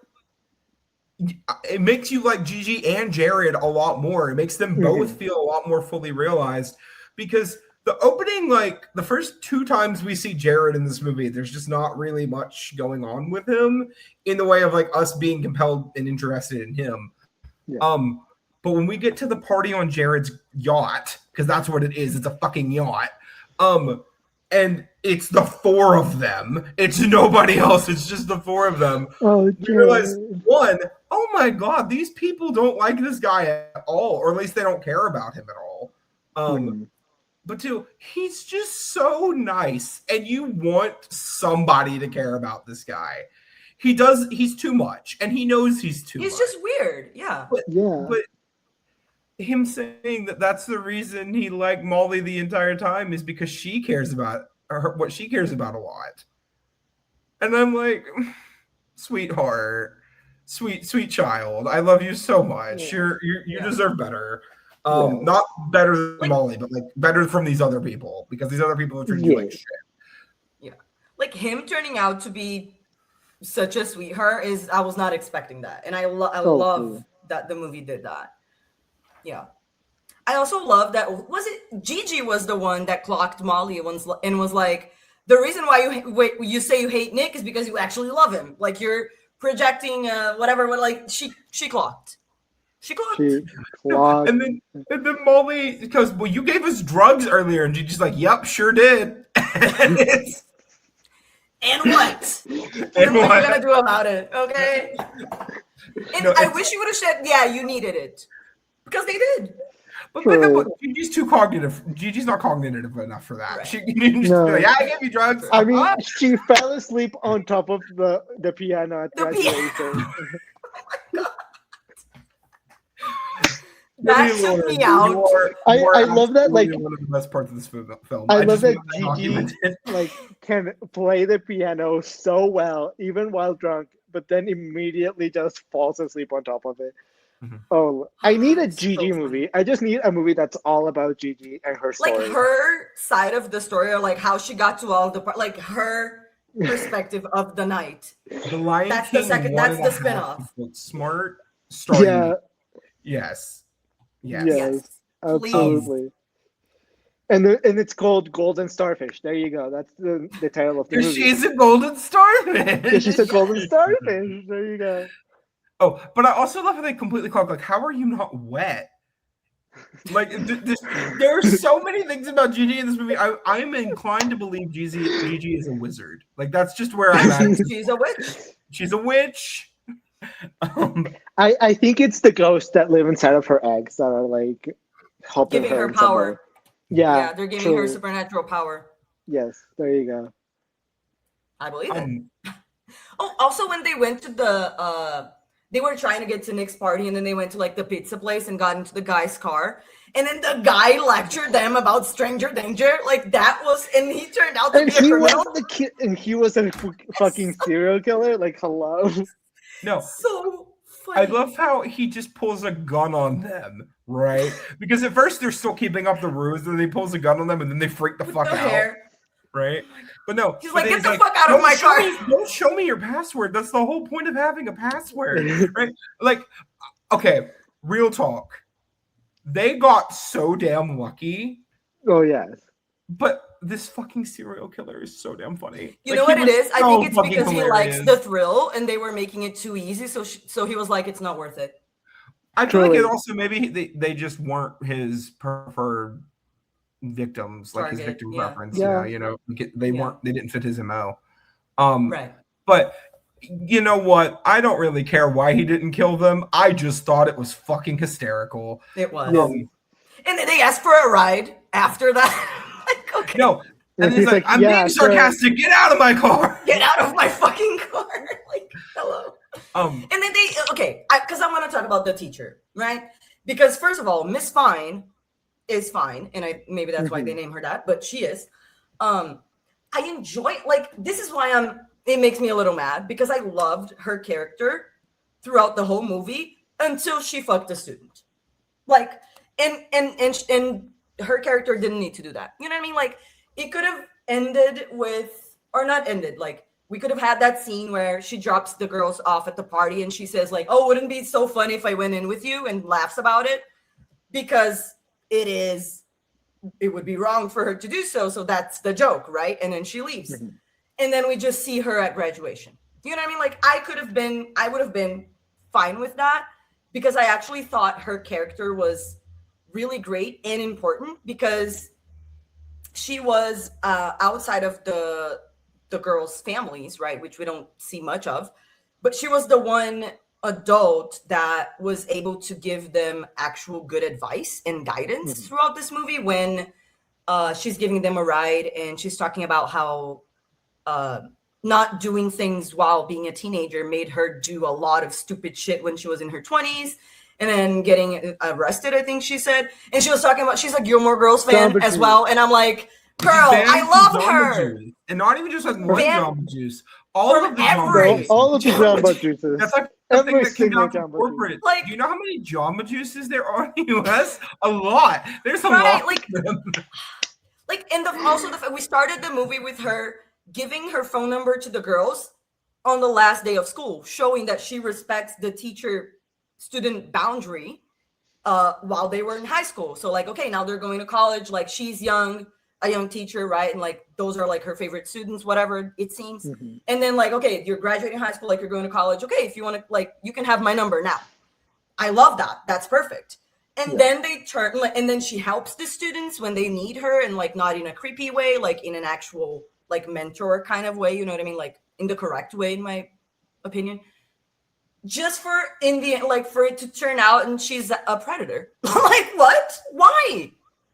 it makes you like Gigi and Jared a lot more. It makes them both feel a lot more fully realized, because the opening, like the first 2 times we see Jared in this movie, there's just not really much going on with him in the way of like us being compelled and interested in him. Yeah. But when we get to the party on Jared's yacht, because that's what it is, it's a fucking yacht. And it's the 4 of them. It's nobody else. It's just the 4 of them. Oh, You realize, one, oh my god, these people don't like this guy at all, or at least they don't care about him at all. But 2, he's just so nice, and you want somebody to care about this guy. He's too much, and he knows he's too much. He's just weird, yeah. But him saying that that's the reason he liked Molly the entire time is because she cares about what she cares about a lot. And I'm like, sweetheart, sweet child, I love you so much. You deserve better. Not better than Molly, but like better from these other people, because these other people are treating you like shit. Yeah, like him turning out to be such a sweetheart I was not expecting that, and I love that the movie did that. Yeah, I also love that. Was it Gigi was the one that clocked Molly once and was like, the reason why you say you hate Nick is because you actually love him. Like you're projecting whatever. Like she clocked. She clocked. And then Molly goes, well, you gave us drugs earlier. And Gigi's like, yep, sure did. And what? And what are you going to do about it? Okay. And I wish you would have said, yeah, you needed it. Because they did. But Gigi's too cognitive. Gigi's not cognitive enough for that. Right. She didn't just be like, yeah, I gave you drugs. I mean, she fell asleep on top of the piano at graduation. Oh my God. That took me out. I love that, like one of the best parts of this film. I love that Gigi like can play the piano so well, even while drunk, but then immediately just falls asleep on top of it. Mm-hmm. Oh, I need a Gigi movie. I just need a movie that's all about Gigi and her story. Like her side of the story, or like how she got to all the like her perspective of the night. The Lion that's King the second. That's the spinoff. Smart story. Yeah. Yes. Yes, absolutely. And it's called Golden Starfish. There you go. That's the title of the movie. She's a golden starfish. She's a golden starfish. There you go. Oh, but I also love how they completely clock. Like, how are you not wet? Like, there are so many things about Gigi in this movie. I'm inclined to believe Gigi is a wizard. Like, that's just where I'm at. She's a witch. She's a witch. I think it's the ghosts that live inside of her eggs that are like helping giving her power. Yeah, they're giving her supernatural power. Yes, there you go. I believe it. Oh, also when they went to they were trying to get to Nick's party, and then they went to like the pizza place and got into the guy's car, and then the guy lectured them about stranger danger. Like that was, and he turned out to be a criminal. And he was a fucking serial killer. Like, hello. No. So funny. I love how he just pulls a gun on them, right? Because at first they're still keeping up the ruse, and then he pulls a gun on them, and then they freak the fuck out. Right? But no. He's like, get the fuck out of my car. Don't show me your password. That's the whole point of having a password. Right? Like, okay, real talk. They got so damn lucky. Oh, yes. But this fucking serial killer is so damn funny. You know what it is? I think it's because he likes the thrill, and they were making it too easy. So he was like, it's not worth it. I feel like it also maybe they just weren't his preferred victims, like his victim preference. Yeah. You know, they didn't fit his MO. Right. But you know what? I don't really care why he didn't kill them. I just thought it was fucking hysterical. It was. And then they asked for a ride after that. Like, okay. No. And he's like, I'm being sarcastic. Get out of my car. Get out of my fucking car. Like, hello. And then because I want to talk about the teacher, right? Because first of all, Miss Fine is fine, and maybe that's why they name her that, but she is. I I enjoy, like, this is why it makes me a little mad, because I loved her character throughout the whole movie until she fucked a student. Like, and her character didn't need to do that. You know what I mean? Like, it could have ended with, or not ended, like, we could have had that scene where she drops the girls off at the party and she says, like, oh, wouldn't it be so funny if I went in with you, and laughs about it, because it would be wrong for her to do so. So that's the joke, right? And then she leaves. Mm-hmm. And then we just see her at graduation. You know what I mean? Like, I would have been fine with that, because I actually thought her character was really great and important, because she was outside of the girls' families, right? Which we don't see much of, but she was the one adult that was able to give them actual good advice and guidance throughout this movie, when she's giving them a ride and she's talking about how not doing things while being a teenager made her do a lot of stupid shit when she was in her 20s, and then getting arrested, I think she said. And she was talking about, she's a Gilmore Girls fan as well. And I'm like, girl, I love her. Juice. And not even just like one drama juice. All of the drama juices. That's like something that came out from corporate. Like, do you know how many drama juices there are in the US? A lot. There's a lot. Like, and also we started the movie with her giving her phone number to the girls on the last day of school, showing that she respects the teacher-student boundary while they were in high school. So, like, okay, now they're going to college. Like, she's young, a young teacher, right? And like, those are like her favorite students, whatever it seems. Mm-hmm. And then, like, okay, you're graduating high school, like, you're going to college. Okay, if you want to, like, you can have my number now. I love that. That's perfect. And then they turn, like, and then she helps the students when they need her, and like, not in a creepy way, like in an actual like mentor kind of way, you know what I mean? Like, in the correct way, in my opinion. Just for, in the end, like, for it to turn out and she's a predator. Like, what?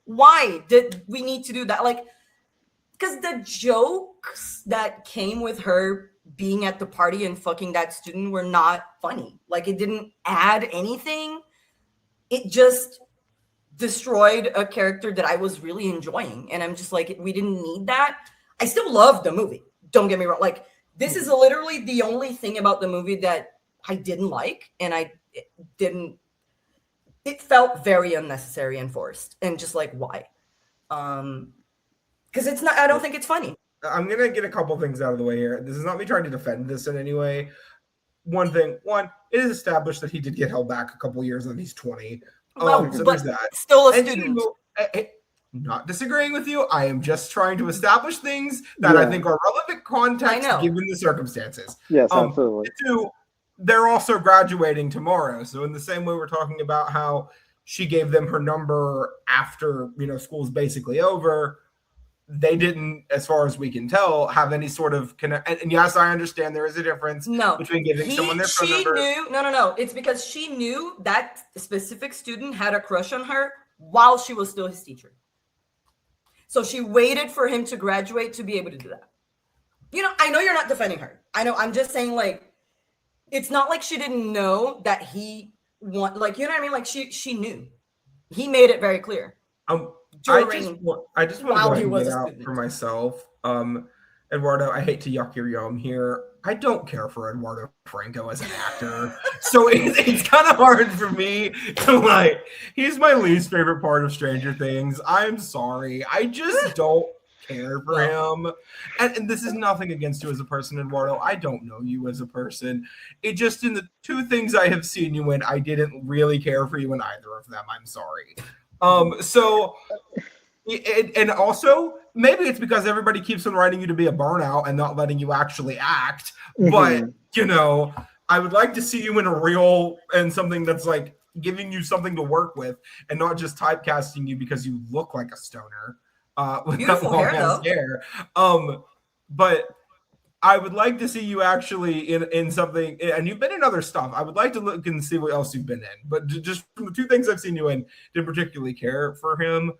Why did we need to do that? Like, because the jokes that came with her being at the party and fucking that student were not funny. Like, it didn't add anything. It just destroyed a character that I was really enjoying. And I'm just like, we didn't need that. I still love the movie. Don't get me wrong. Like, this is literally the only thing about the movie that I didn't like. And it felt very unnecessary and forced. And just like, why? Because it's not, I don't think it's funny. I'm going to get a couple things out of the way here. This is not me trying to defend this in any way. One, it is established that he did get held back a couple years and he's 20. Well, so but there's that. Still a student. Not disagreeing with you. I am just trying to establish things that I think are relevant context given the circumstances. Yes, absolutely. Two, they're also graduating tomorrow. So in the same way we're talking about how she gave them her number after, school's basically over, they didn't, as far as we can tell, have any sort of connect. And yes, I understand there is a difference between giving someone their phone number. No. It's because she knew that specific student had a crush on her while she was still his teacher. So she waited for him to graduate to be able to do that. I know you're not defending her. I know. I'm just saying, like, it's not like she didn't know that he like, you know what I mean? Like, she knew. He made it very clear. I just want to get out for myself. Eduardo, I hate to yuck your yum here. I don't care for Eduardo Franco as an actor. So it's kind of hard for me to, like, he's my least favorite part of Stranger Things. I'm sorry. I just don't care for him. And this is nothing against you as a person, Eduardo. I don't know you as a person. It just, in the two things I have seen you in, I didn't really care for you in either of them. I'm sorry. And also, maybe it's because everybody keeps on writing you to be a burnout and not letting you actually act. But, I would like to see you in a real, and something that's like giving you something to work with and not just typecasting you because you look like a stoner with that long ass hair. But I would like to see you actually in something, and you've been in other stuff. I would like to look and see what else you've been in. But just from the two things I've seen you in, didn't particularly care for him.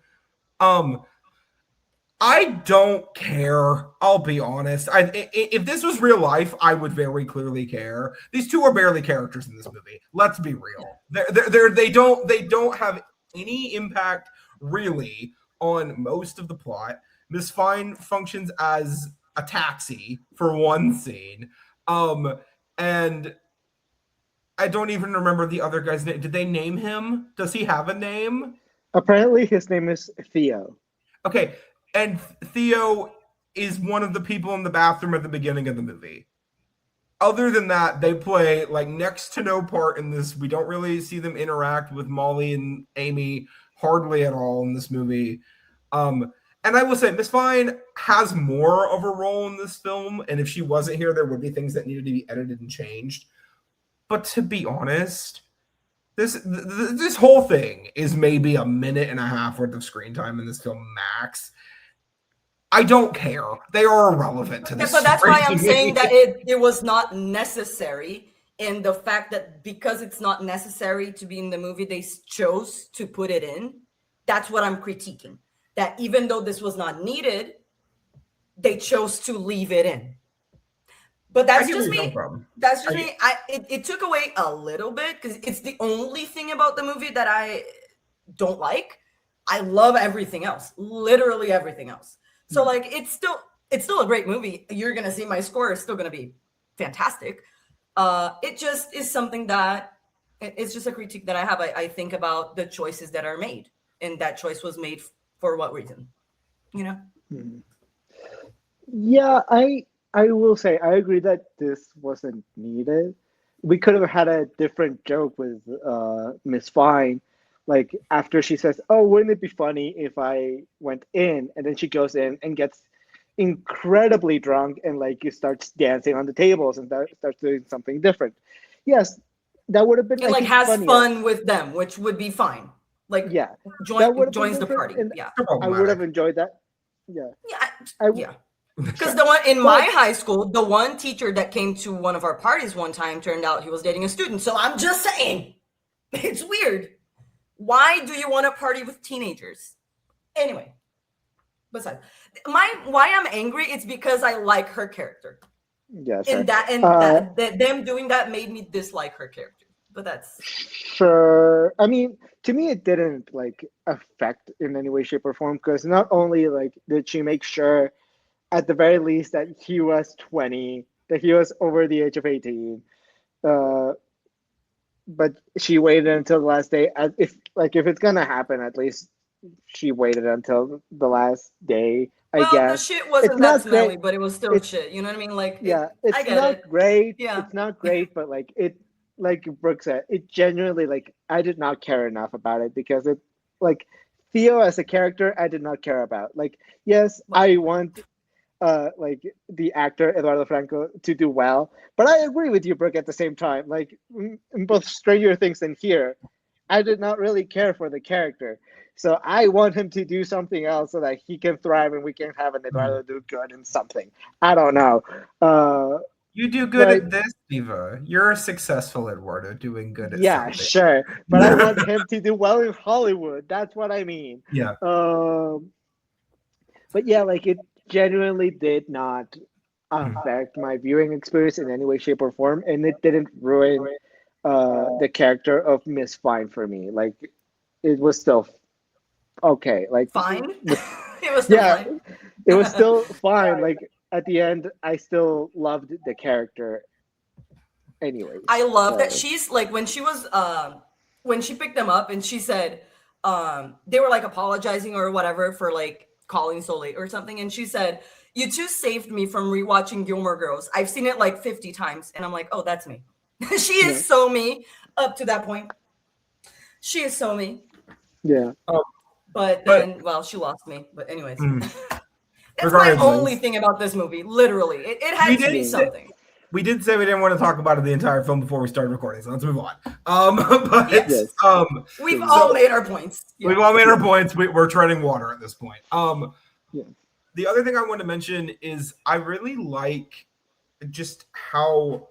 I don't care. I'll be honest. If this was real life, I would very clearly care. These two are barely characters in this movie. Let's be real. They don't have any impact really on most of the plot. Miss Fine functions as a taxi for one scene. And I don't even remember the other guy's name. Did they name him? Does he have a name? Apparently, his name is Theo. Okay, and Theo is one of the people in the bathroom at the beginning of the movie. Other than that, they play like next to no part in this. We don't really see them interact with Molly and Amy hardly at all in this movie. And I will say, Miss Fine has more of a role in this film, and if she wasn't here, there would be things that needed to be edited and changed. But to be honest, this whole thing is maybe a minute and a half worth of screen time in this film max. I don't care. They are irrelevant to this. So that's why I'm saying that it was not necessary. And the fact that because it's not necessary to be in the movie, they chose to put it in. That's what I'm critiquing. That even though this was not needed, they chose to leave it in. But that's just me. That's just me. It took away a little bit because it's the only thing about the movie that I don't like. I love everything else. Literally everything else. So like it's still a great movie. You're gonna see my score is still gonna be fantastic. It just is something that it's just a critique that I have. I think about the choices that are made, and that choice was made for what reason, you know? Yeah, I will say I agree that this wasn't needed. We could have had a different joke with Miss Fine. Like after she says, "Oh, wouldn't it be funny if I went in?" and then she goes in and gets incredibly drunk and like starts dancing on the tables and starts doing something different. Yes, that would have been like has funnier. Fun with them, which would be fine. Like yeah, joins the party. Yeah, I would have enjoyed that. Yeah, yeah. Because the one in my high school, the one teacher that came to one of our parties one time turned out he was dating a student. So I'm just saying, it's weird. Why do you want to party with teenagers? Anyway, besides, why I'm angry, it's because I like her character. Yeah, sure. And them doing that made me dislike her character. But that's sure. I mean, to me, it didn't like affect in any way, shape, or form because not only like did she make sure, at the very least, that he was 20, that he was over the age of 18. But she waited until the last day. If it's gonna happen, at least she waited until the last day. I guess the shit wasn't that smelly, but it was still shit. You know what I mean? Like, yeah, it's not great. Yeah, it's not great, but like it, like Brooke said, it genuinely like I did not care enough about it because it, like Theo as a character, I did not care about. Like, yes, I want like the actor Eduardo Franco to do well, but I agree with you, Brooke, at the same time. Like in both Stranger Things and here, I did not really care for the character, so I want him to do something else so that he can thrive and we can have an Eduardo do good in something. I don't know. You do good at this, Diva. You're a successful Eduardo doing good at something. Yeah, sure, but I want him to do well in Hollywood. That's what I mean. Yeah. But yeah, like it genuinely did not affect my viewing experience in any way, shape, or form, and it didn't ruin the character of Miss Fine for me. Like it was still okay. Like fine. It was still fine. It was still fine. Like at the end, I still loved the character. Anyway, I love that she's like when she was when she picked them up and she said they were like apologizing or whatever for like calling so late or something, and she said, "You two saved me from rewatching Gilmore Girls. I've seen it like 50 times." And I'm like, oh, that's me. She is so me up to that point. She is so me. Yeah. But then, well, she lost me. But anyways, that's my only thing about this movie. Literally, it had to be something. We did say we didn't want to talk about it the entire film before we started recording, so let's move on. But yes. We've all made our points. Yeah. We've all made our points. We're treading water at this point. The other thing I want to mention is I really like just how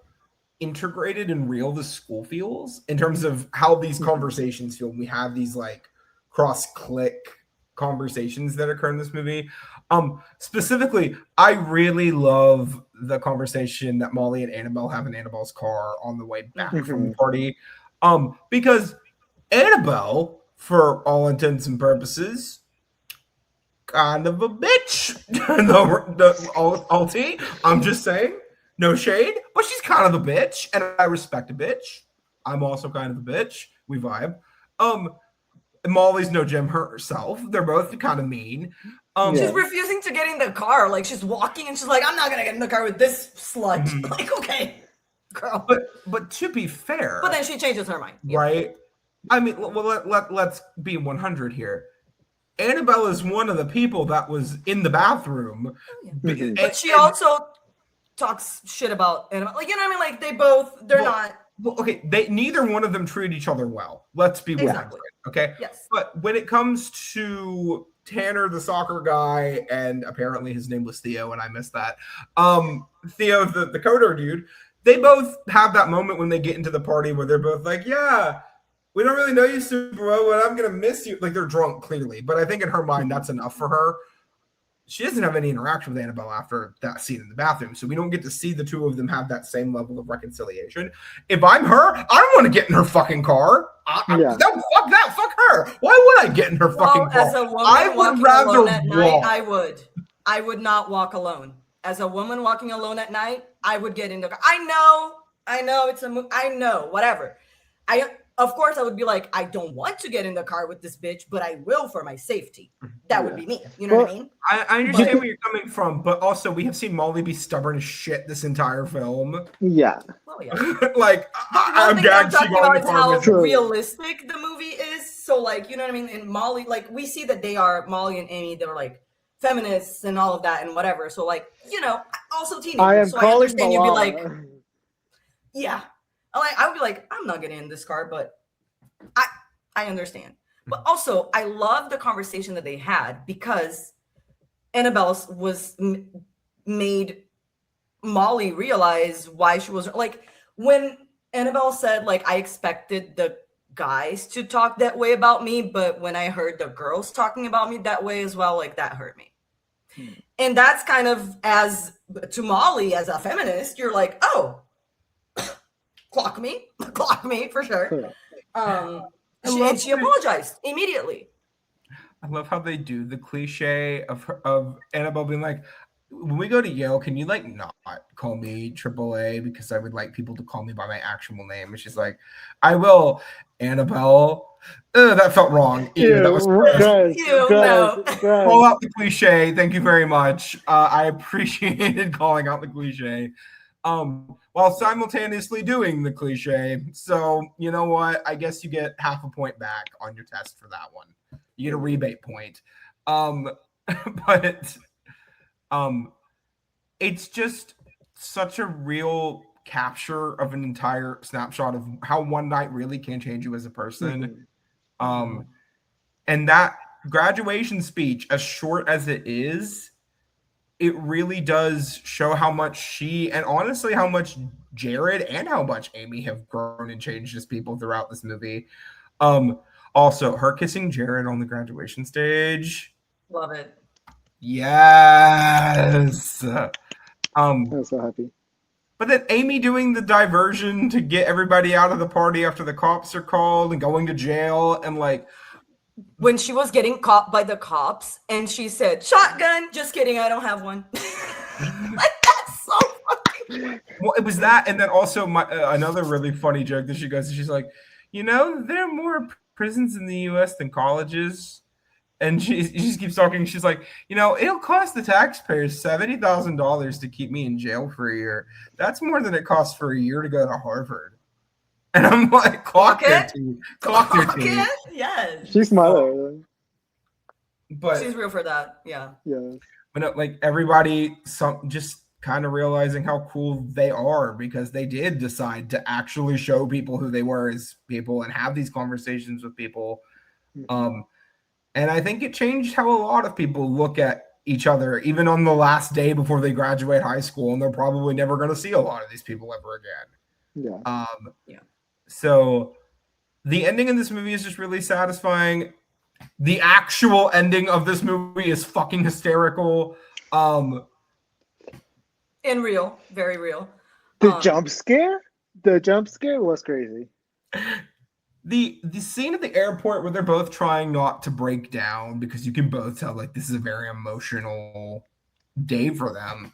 integrated and real the school feels in terms of how these conversations feel. We have these like cross-click conversations that occur in this movie. Specifically, I really love the conversation that Molly and Annabelle have in Annabelle's car on the way back from the party. Because Annabelle, for all intents and purposes, kind of a bitch. Alti, I'm just saying, no shade, but she's kind of a bitch, and I respect a bitch. I'm also kind of a bitch. We vibe. Molly's no gem herself. They're both kind of mean. She's refusing to get in the car. Like, she's walking and she's like, I'm not gonna get in the car with this slut. Like, okay, girl. But to be fair, but then she changes her mind, right? I mean, well, let's be 100 here. Annabelle is one of the people that was in the bathroom. But she also talks shit about Annabelle. Like, you know what I mean? Like, they're not. Well, okay, neither one of them treat each other well. Let's be 100. Okay? Yes. But when it comes to Tanner, the soccer guy, and apparently his name was Theo, and I missed that. Theo, the Kudrow dude, they both have that moment when they get into the party where they're both like, yeah, we don't really know you super well, but I'm going to miss you. Like, they're drunk, clearly. But I think in her mind, that's enough for her. She doesn't have any interaction with Annabelle after that scene in the bathroom, so we don't get to see the two of them have that same level of reconciliation. If I'm her, I don't want to get in her fucking car. Fuck that. Fuck her. Why would I get in her fucking car? As a woman I would rather alone at night, I would not walk alone. As a woman walking alone at night, I would get in the car. I know it's a I know, whatever. Of course, I would be like, I don't want to get in the car with this bitch, but I will for my safety. That would be me. You know what I mean? I understand where you're coming from, but also we have seen Molly be stubborn as shit this entire film. Yeah. Well, yeah. Like, I'm gagged she got in the car with how realistic the movie is. So, like, you know what I mean? And Molly, like, we see that Molly and Amy, they're like feminists and all of that and whatever. So, like, you know, also teenagers. I understand you'd be like, yeah. I would be like, I'm not getting in this car, but I understand. But also, I love the conversation that they had because Annabelle was made Molly realize why she was like when Annabelle said like I expected the guys to talk that way about me, but when I heard the girls talking about me that way as well, like that hurt me. And that's kind of as to Molly as a feminist, you're like, oh. Clock me for sure. She apologized immediately. I love how they do the cliche of Annabelle being like, when we go to Yale, can you like not call me AAA because I would like people to call me by my actual name? And she's like, I will, Annabelle. That felt wrong. That was call out the cliche. Thank you very much. I appreciated calling out the cliche. While simultaneously doing the cliche. So, you know what? I guess you get half a point back on your test for that one. You get a rebate point. But it's just such a real capture of an entire snapshot of how one night really can change you as a person. And that graduation speech, as short as it is, it really does show how much she and honestly how much Jared and how much Amy have grown and changed as people throughout this movie. Also, her kissing Jared on the graduation stage. Love it. Yes. I'm so happy. But then Amy doing the diversion to get everybody out of the party after the cops are called and going to jail and like when she was getting caught by the cops and she said, shotgun, just kidding, I don't have one. Like, that's so funny. Well, it was that. And then also another really funny joke that she goes, she's like, you know, there are more prisons in the U.S. than colleges. And she just keeps talking. She's like, you know, it'll cost the taxpayers $70,000 to keep me in jail for a year. That's more than it costs for a year to go to Harvard. And I'm like, clock their teeth. Clock their teeth. Yes. She's smiling. But she's real for that. Yeah. Yeah. But like everybody, just kind of realizing how cool they are because they did decide to actually show people who they were as people and have these conversations with people. And I think it changed how a lot of people look at each other, even on the last day before they graduate high school, and they're probably never going to see a lot of these people ever again. Yeah. So the ending of this movie is just really satisfying. The actual ending of this movie is fucking hysterical. And real, very real. The jump scare was crazy. the scene at the airport where they're both trying not to break down because you can both tell like this is a very emotional day for them.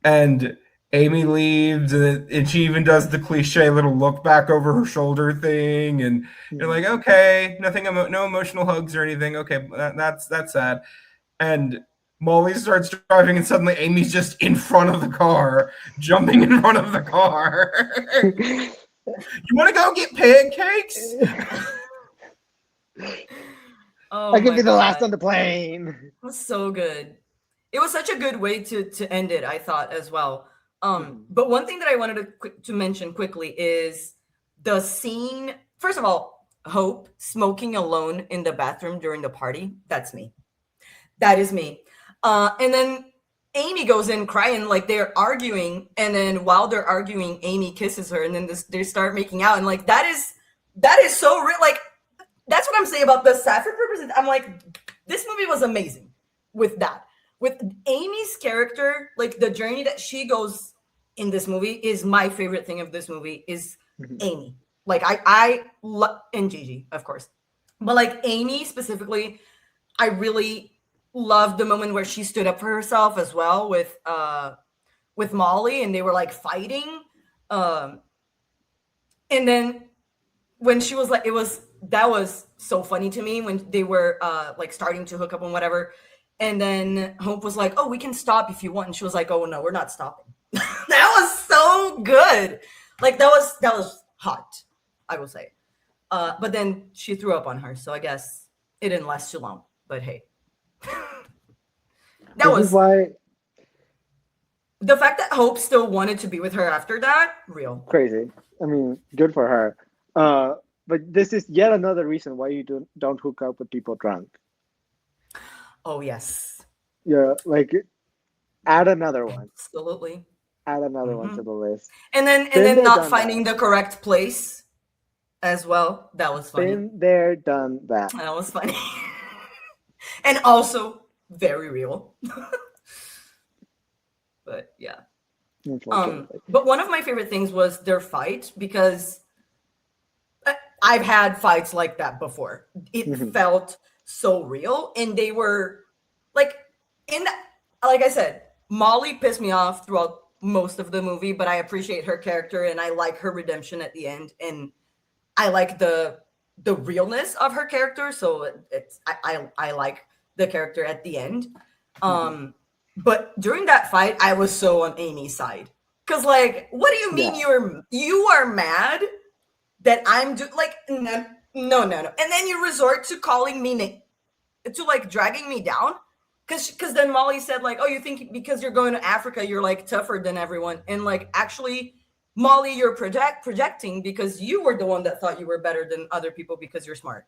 And Amy leaves, and she even does the cliche little look back over her shoulder thing, and you're like, okay, no emotional hugs or anything. Okay, that's sad. And Molly starts driving, and suddenly Amy's just in front of the car, jumping in front of the car. You want to go get pancakes? Oh, I could my be the God. last on the plane. It was so good. It was such a good way to end it, I thought, as well. But one thing that I wanted to mention quickly is the scene. First of all, Hope smoking alone in the bathroom during the party. That's me. That is me. And then Amy goes in crying, like they're arguing, and then while they're arguing, Amy kisses her, and then they start making out, and like that is so real. Like that's what I'm saying about the Safford represent. I'm like, this movie was amazing with that. With Amy's character, like the journey that she goes in this movie is my favorite thing of this movie is Amy. Like I love, and Gigi, of course, but like Amy specifically, I really love the moment where she stood up for herself as well with Molly, and they were like fighting, and then when she was like, that was so funny to me when they were like starting to hook up and whatever. And then Hope was like, oh, we can stop if you want. And she was like, oh, no, we're not stopping. That was so good. Like, that was hot, I will say. But then she threw up on her. So I guess it didn't last too long. But hey. That was why the fact that Hope still wanted to be with her after that, real. crazy. I mean, good for her. But this is yet another reason why you don't hook up with people drunk. Oh, yes. Yeah, like add another one. Absolutely. Add another one to the list. And then not finding the correct place as well. That was funny. Been there, done that. That was funny. And also very real. But yeah. But one of my favorite things was their fight, because I've had fights like that before. It felt so real, and they were like like I said, Molly pissed me off throughout most of the movie, but I appreciate her character and I like her redemption at the end, and I like the realness of her character, so I like the character at the end. But during that fight, I was so on Amy's side, because like, what do you mean you are mad that I'm like, no, and then you resort to calling me to like dragging me down, because then Molly said like, oh, you think because you're going to Africa you're like tougher than everyone, and like actually Molly, you're projecting, because you were the one that thought you were better than other people because you're smart.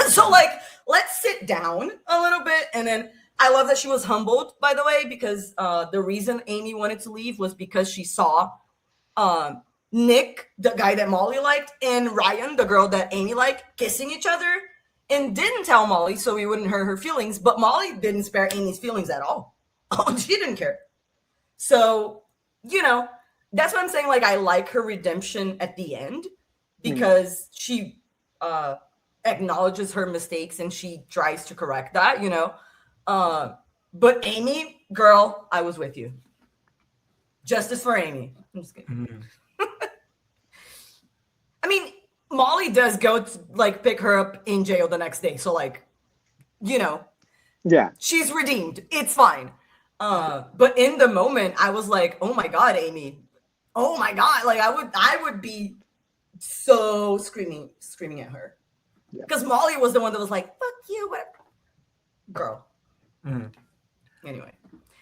So like, let's sit down a little bit. And then I love that she was humbled, by the way, because the reason Amy wanted to leave was because she saw Nick, the guy that Molly liked, and Ryan, the girl that Amy liked, kissing each other, and didn't tell Molly so he wouldn't hurt her feelings. But Molly didn't spare Amy's feelings at all. She didn't care. So, you know, that's what I'm saying. Like, I like her redemption at the end, because she acknowledges her mistakes and she tries to correct that, you know. But Amy, girl, I was with you. Justice for Amy. I'm just kidding. I mean, Molly does go to like pick her up in jail the next day, so like, you know, she's redeemed. It's fine. But in the moment, I was like, oh my God, Amy. Oh my God. Like I would be so screaming at her. Because Molly was the one that was like, fuck you, what girl. Anyway.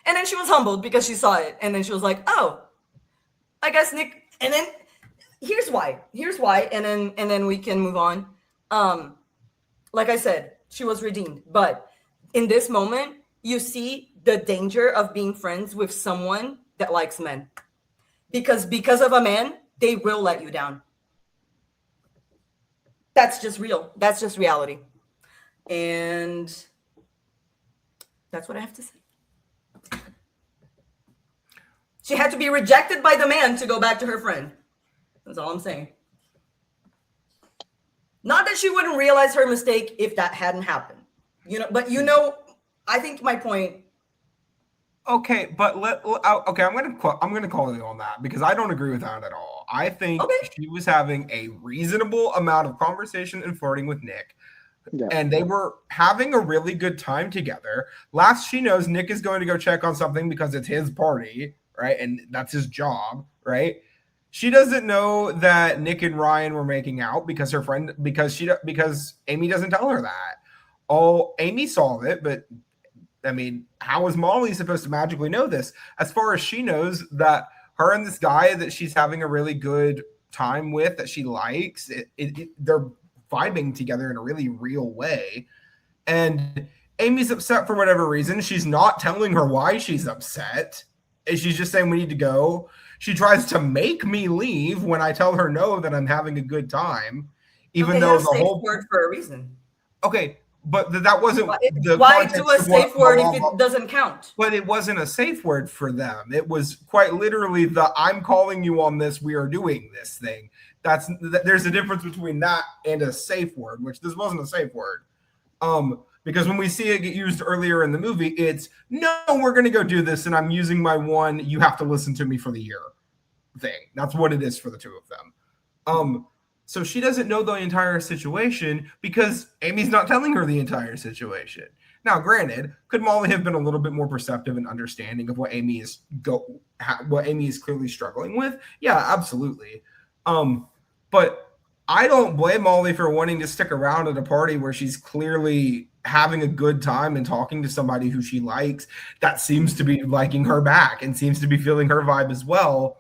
And then she was humbled because she saw it. And then she was like, oh, I guess Nick. And then here's why. And then we can move on. Like I said, she was redeemed. But in this moment, you see the danger of being friends with someone that likes men. Because of a man, they will let you down. That's just real. That's just reality. And that's what I have to say. She had to be rejected by the man to go back to her friend. That's all I'm saying. Not that she wouldn't realize her mistake if that hadn't happened, but I think my point. Okay, but okay, I'm gonna call you on that because I don't agree with that at all. I think Okay. she was having a reasonable amount of conversation and flirting with Nick, Yeah. and they were having a really good time together. Last she knows, Nick is going to go check on something because it's his party, right? And that's his job, right? She doesn't know that Nick and Ryan were making out because because Amy doesn't tell her that. Oh, Amy saw it, but I mean, how is Molly supposed to magically know this? As far as she knows, that her and this guy that she's having a really good time with, that she likes, they're vibing together in a really real way. And Amy's upset for whatever reason. She's not telling her why she's upset. She's just saying we need to go. She tries to make me leave when I tell her no, that I'm having a good time, even though the whole word for a reason. Okay, but that wasn't why do a safe word if it doesn't count? But it wasn't a safe word for them. It was quite literally the "I'm calling you on this. We are doing this thing." There's a difference between that and a safe word, which this wasn't a safe word. Because when we see it get used earlier in the movie, it's no, we're going to go do this, and I'm using my one. You have to listen to me for the year thing. That's what it is for the two of them. So she doesn't know the entire situation because Amy's not telling her the entire situation. Now, granted, could Molly have been a little bit more perceptive and understanding of what Amy is clearly struggling with? Yeah, absolutely. But I don't blame Molly for wanting to stick around at a party where she's clearly having a good time and talking to somebody who she likes that seems to be liking her back and seems to be feeling her vibe as well.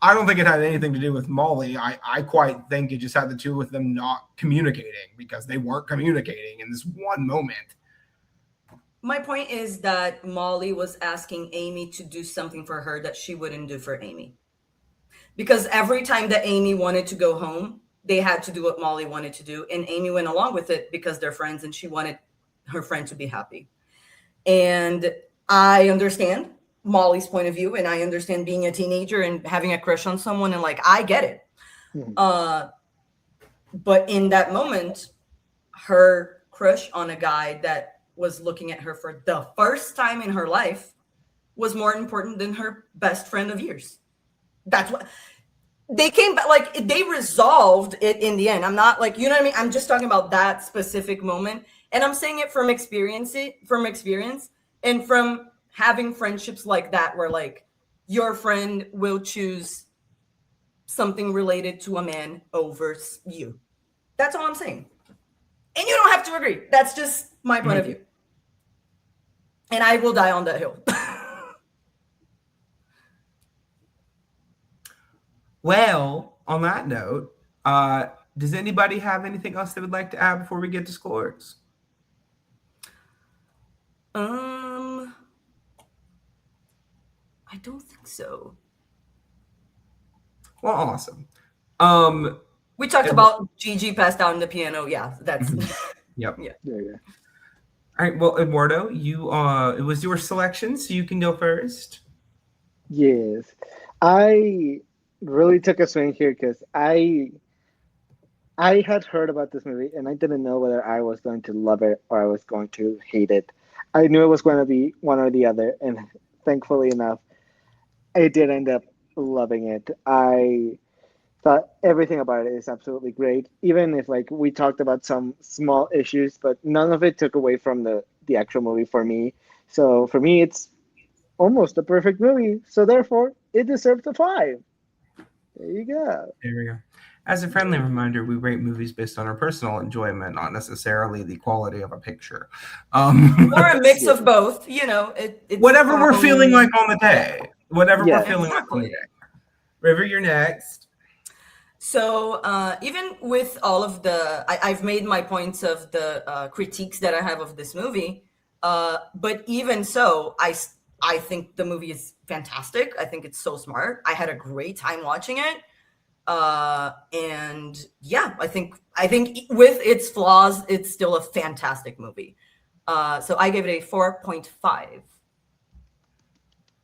I don't think it had anything to do with Molly. I quite think it just had to do with them not communicating because they weren't communicating in this one moment. My point is that Molly was asking Amy to do something for her that she wouldn't do for Amy. Because every time that Amy wanted to go home, they had to do what Molly wanted to do. And Amy went along with it because they're friends and she wanted her friend to be happy. And I understand Molly's point of view, and I understand being a teenager and having a crush on someone, and I get it. Mm-hmm. But in that moment, her crush on a guy that was looking at her for the first time in her life was more important than her best friend of years. That's what they came back, they resolved it in the end. I'm not you know what I mean? I'm just talking about that specific moment. And I'm saying it from experience and from having friendships like that, where your friend will choose something related to a man over you. That's all I'm saying. And you don't have to agree. That's just my point of view. And I will die on that hill. Well, on that note, does anybody have anything else they would like to add before we get to scores? I don't think so. Well, awesome. We talked about Gigi passed out on the piano. Yeah, that's yep. Yeah. Yeah. All right. Well, Eduardo, it was your selection, so you can go first. Yes, I really took a swing here because I had heard about this movie and I didn't know whether I was going to love it or I was going to hate it. I knew it was going to be one or the other, and thankfully enough, I did end up loving it. I thought everything about it is absolutely great, even if we talked about some small issues, but none of it took away from the actual movie for me. So for me, it's almost a perfect movie. So therefore, it deserves a 5. There you go. There we go. As a friendly reminder, we rate movies based on our personal enjoyment, not necessarily the quality of a picture. Or a mix of both, it's whatever we're feeling like on the day. Whatever we're feeling like on the day. River, you're next. So even with all of I've made my points of the critiques that I have of this movie, but even so, I think the movie is fantastic. I think it's so smart. I had a great time watching it. And yeah, I think with its flaws, it's still a fantastic movie. So I gave it a 4.5.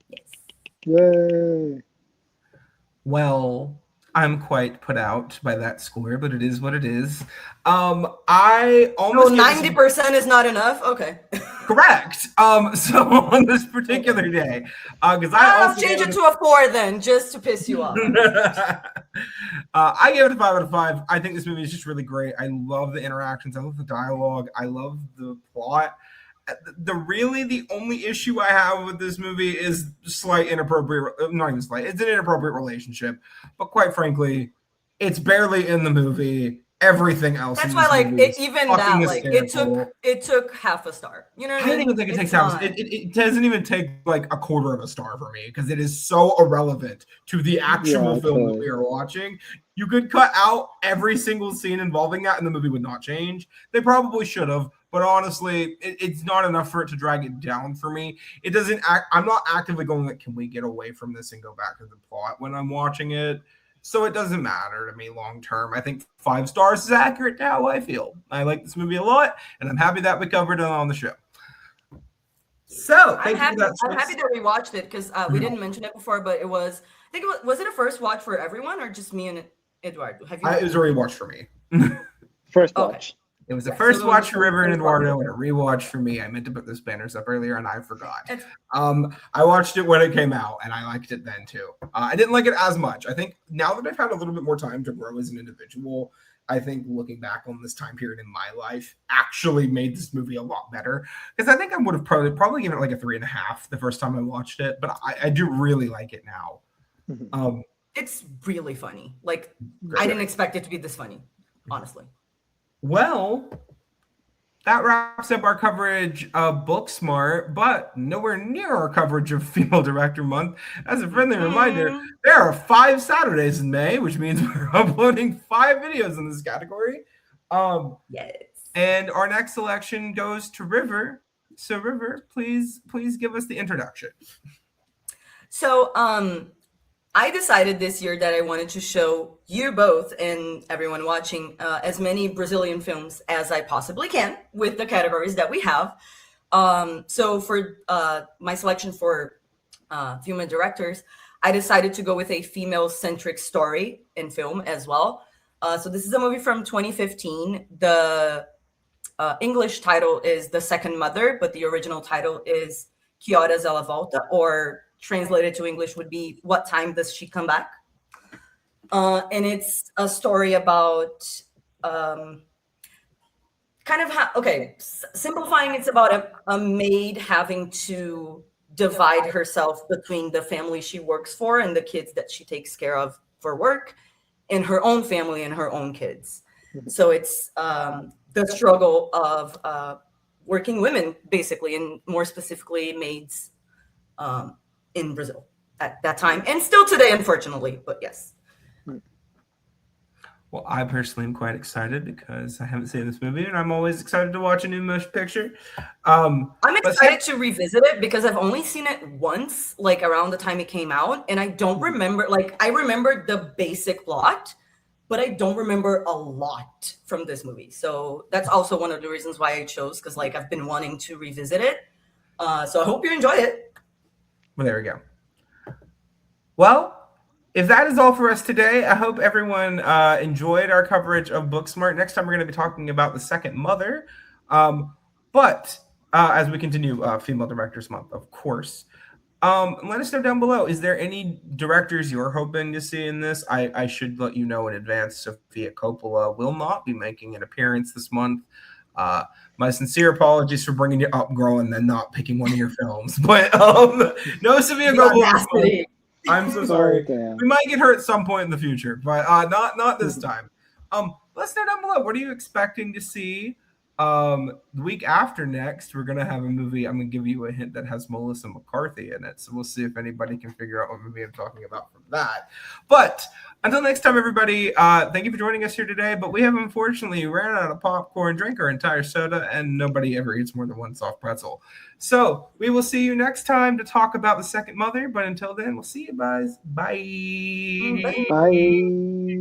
Yes. Yay. Well, I'm quite put out by that score, but it is what it is. I almost So 90% is not enough? Okay. correct. So on this particular day, because I I'll also change it to a 4 then, just to piss you off. I gave it a 5 out of 5. I think this movie is just really great. I love the interactions. I love the dialogue. I love the plot. The only issue I have with this movie is slight inappropriate, not even slight, it's an inappropriate relationship. But quite frankly, it's barely in the movie. Everything else. That's in why, this like, movie is even fucking that, like, hysterical. it took half a star. You know what I I don't mean? even think it takes It's half. not- It doesn't even take like a quarter of a star for me because it is so irrelevant to the actual Yeah, film that totally. we are watching. You could cut out every single scene involving that, and the movie would not change. They probably should have, but honestly, it's not enough for it to drag it down for me. It doesn't. I'm not actively going like, can we get away from this and go back to the plot when I'm watching it? So it doesn't matter to me long term. I think 5 stars is accurate to how I feel. I like this movie a lot, and I'm happy that we covered it on the show. So I'm thank you for happy. that. I'm happy that we watched it because we didn't mention it before, but it was. I think was it a first watch for everyone or just me and Eduardo? Have you? It was a rewatch for me. First Okay. watch. It was a Yeah, first so watch for River and first watch. Eduardo and a rewatch for me. I meant to put those banners up earlier and I forgot. It's- I watched it when it came out and I liked it then too. I didn't like it as much. I think now that I've had a little bit more time to grow as an individual, I think looking back on this time period in my life actually made this movie a lot better. Because I think I would have probably given it like a 3.5 the first time I watched it, but I do really like it now. Mhm. It's really funny. Like Great. I didn't expect it to be this funny, honestly. Well, that wraps up our coverage of Booksmart, but nowhere near our coverage of Female Director Month. As a friendly reminder, there are 5 Saturdays in May, which means we're uploading 5 videos in this category. Yes. And our next selection goes to River. So, River, please give us the introduction. So, I decided this year that I wanted to show you both and everyone watching as many Brazilian films as I possibly can with the categories that we have. So for my selection for female directors, I decided to go with a female-centric story in film as well. So this is a movie from 2015. The English title is The Second Mother, but the original title is Que Horas Ela Volta, or translated to English would be What Time Does She Come Back? And it's a story about simplifying, it's about a maid having to divide herself between the family she works for and the kids that she takes care of for work and her own family and her own kids. So it's the struggle of working women, basically, and more specifically maids in Brazil at that time, and still today, unfortunately, but yes. Well, I personally am quite excited because I haven't seen this movie, and I'm always excited to watch a new motion picture. I'm excited to revisit it because I've only seen it once, like around the time it came out, and I don't remember, like, I remember the basic plot, but I don't remember a lot from this movie. So that's also one of the reasons why I chose, because like I've been wanting to revisit it. So I hope you enjoy it. Well, there we go. Well, if that is all for us today, I hope everyone enjoyed our coverage of Booksmart. Next time, we're going to be talking about The Second Mother. But as we continue Female Directors Month, of course, let us know down below. Is there any directors you're hoping to see in this? I should let you know in advance. Sofia Coppola will not be making an appearance this month. My sincere apologies for bringing you up, girl, and then not picking one of your films. But no Sofia Coppola. I'm so sorry. We might get her at some point in the future, but not this time. Let us know down below. What are you expecting to see? The week after next, we're gonna have a movie. I'm gonna give you a hint that has Melissa McCarthy in it. So we'll see if anybody can figure out what movie I'm talking about from that. But until next time, everybody, thank you for joining us here today. But we have unfortunately ran out of popcorn, drank our entire soda, and nobody ever eats more than one soft pretzel. So we will see you next time to talk about The Second Mother. But until then, we'll see you guys. Bye. Bye.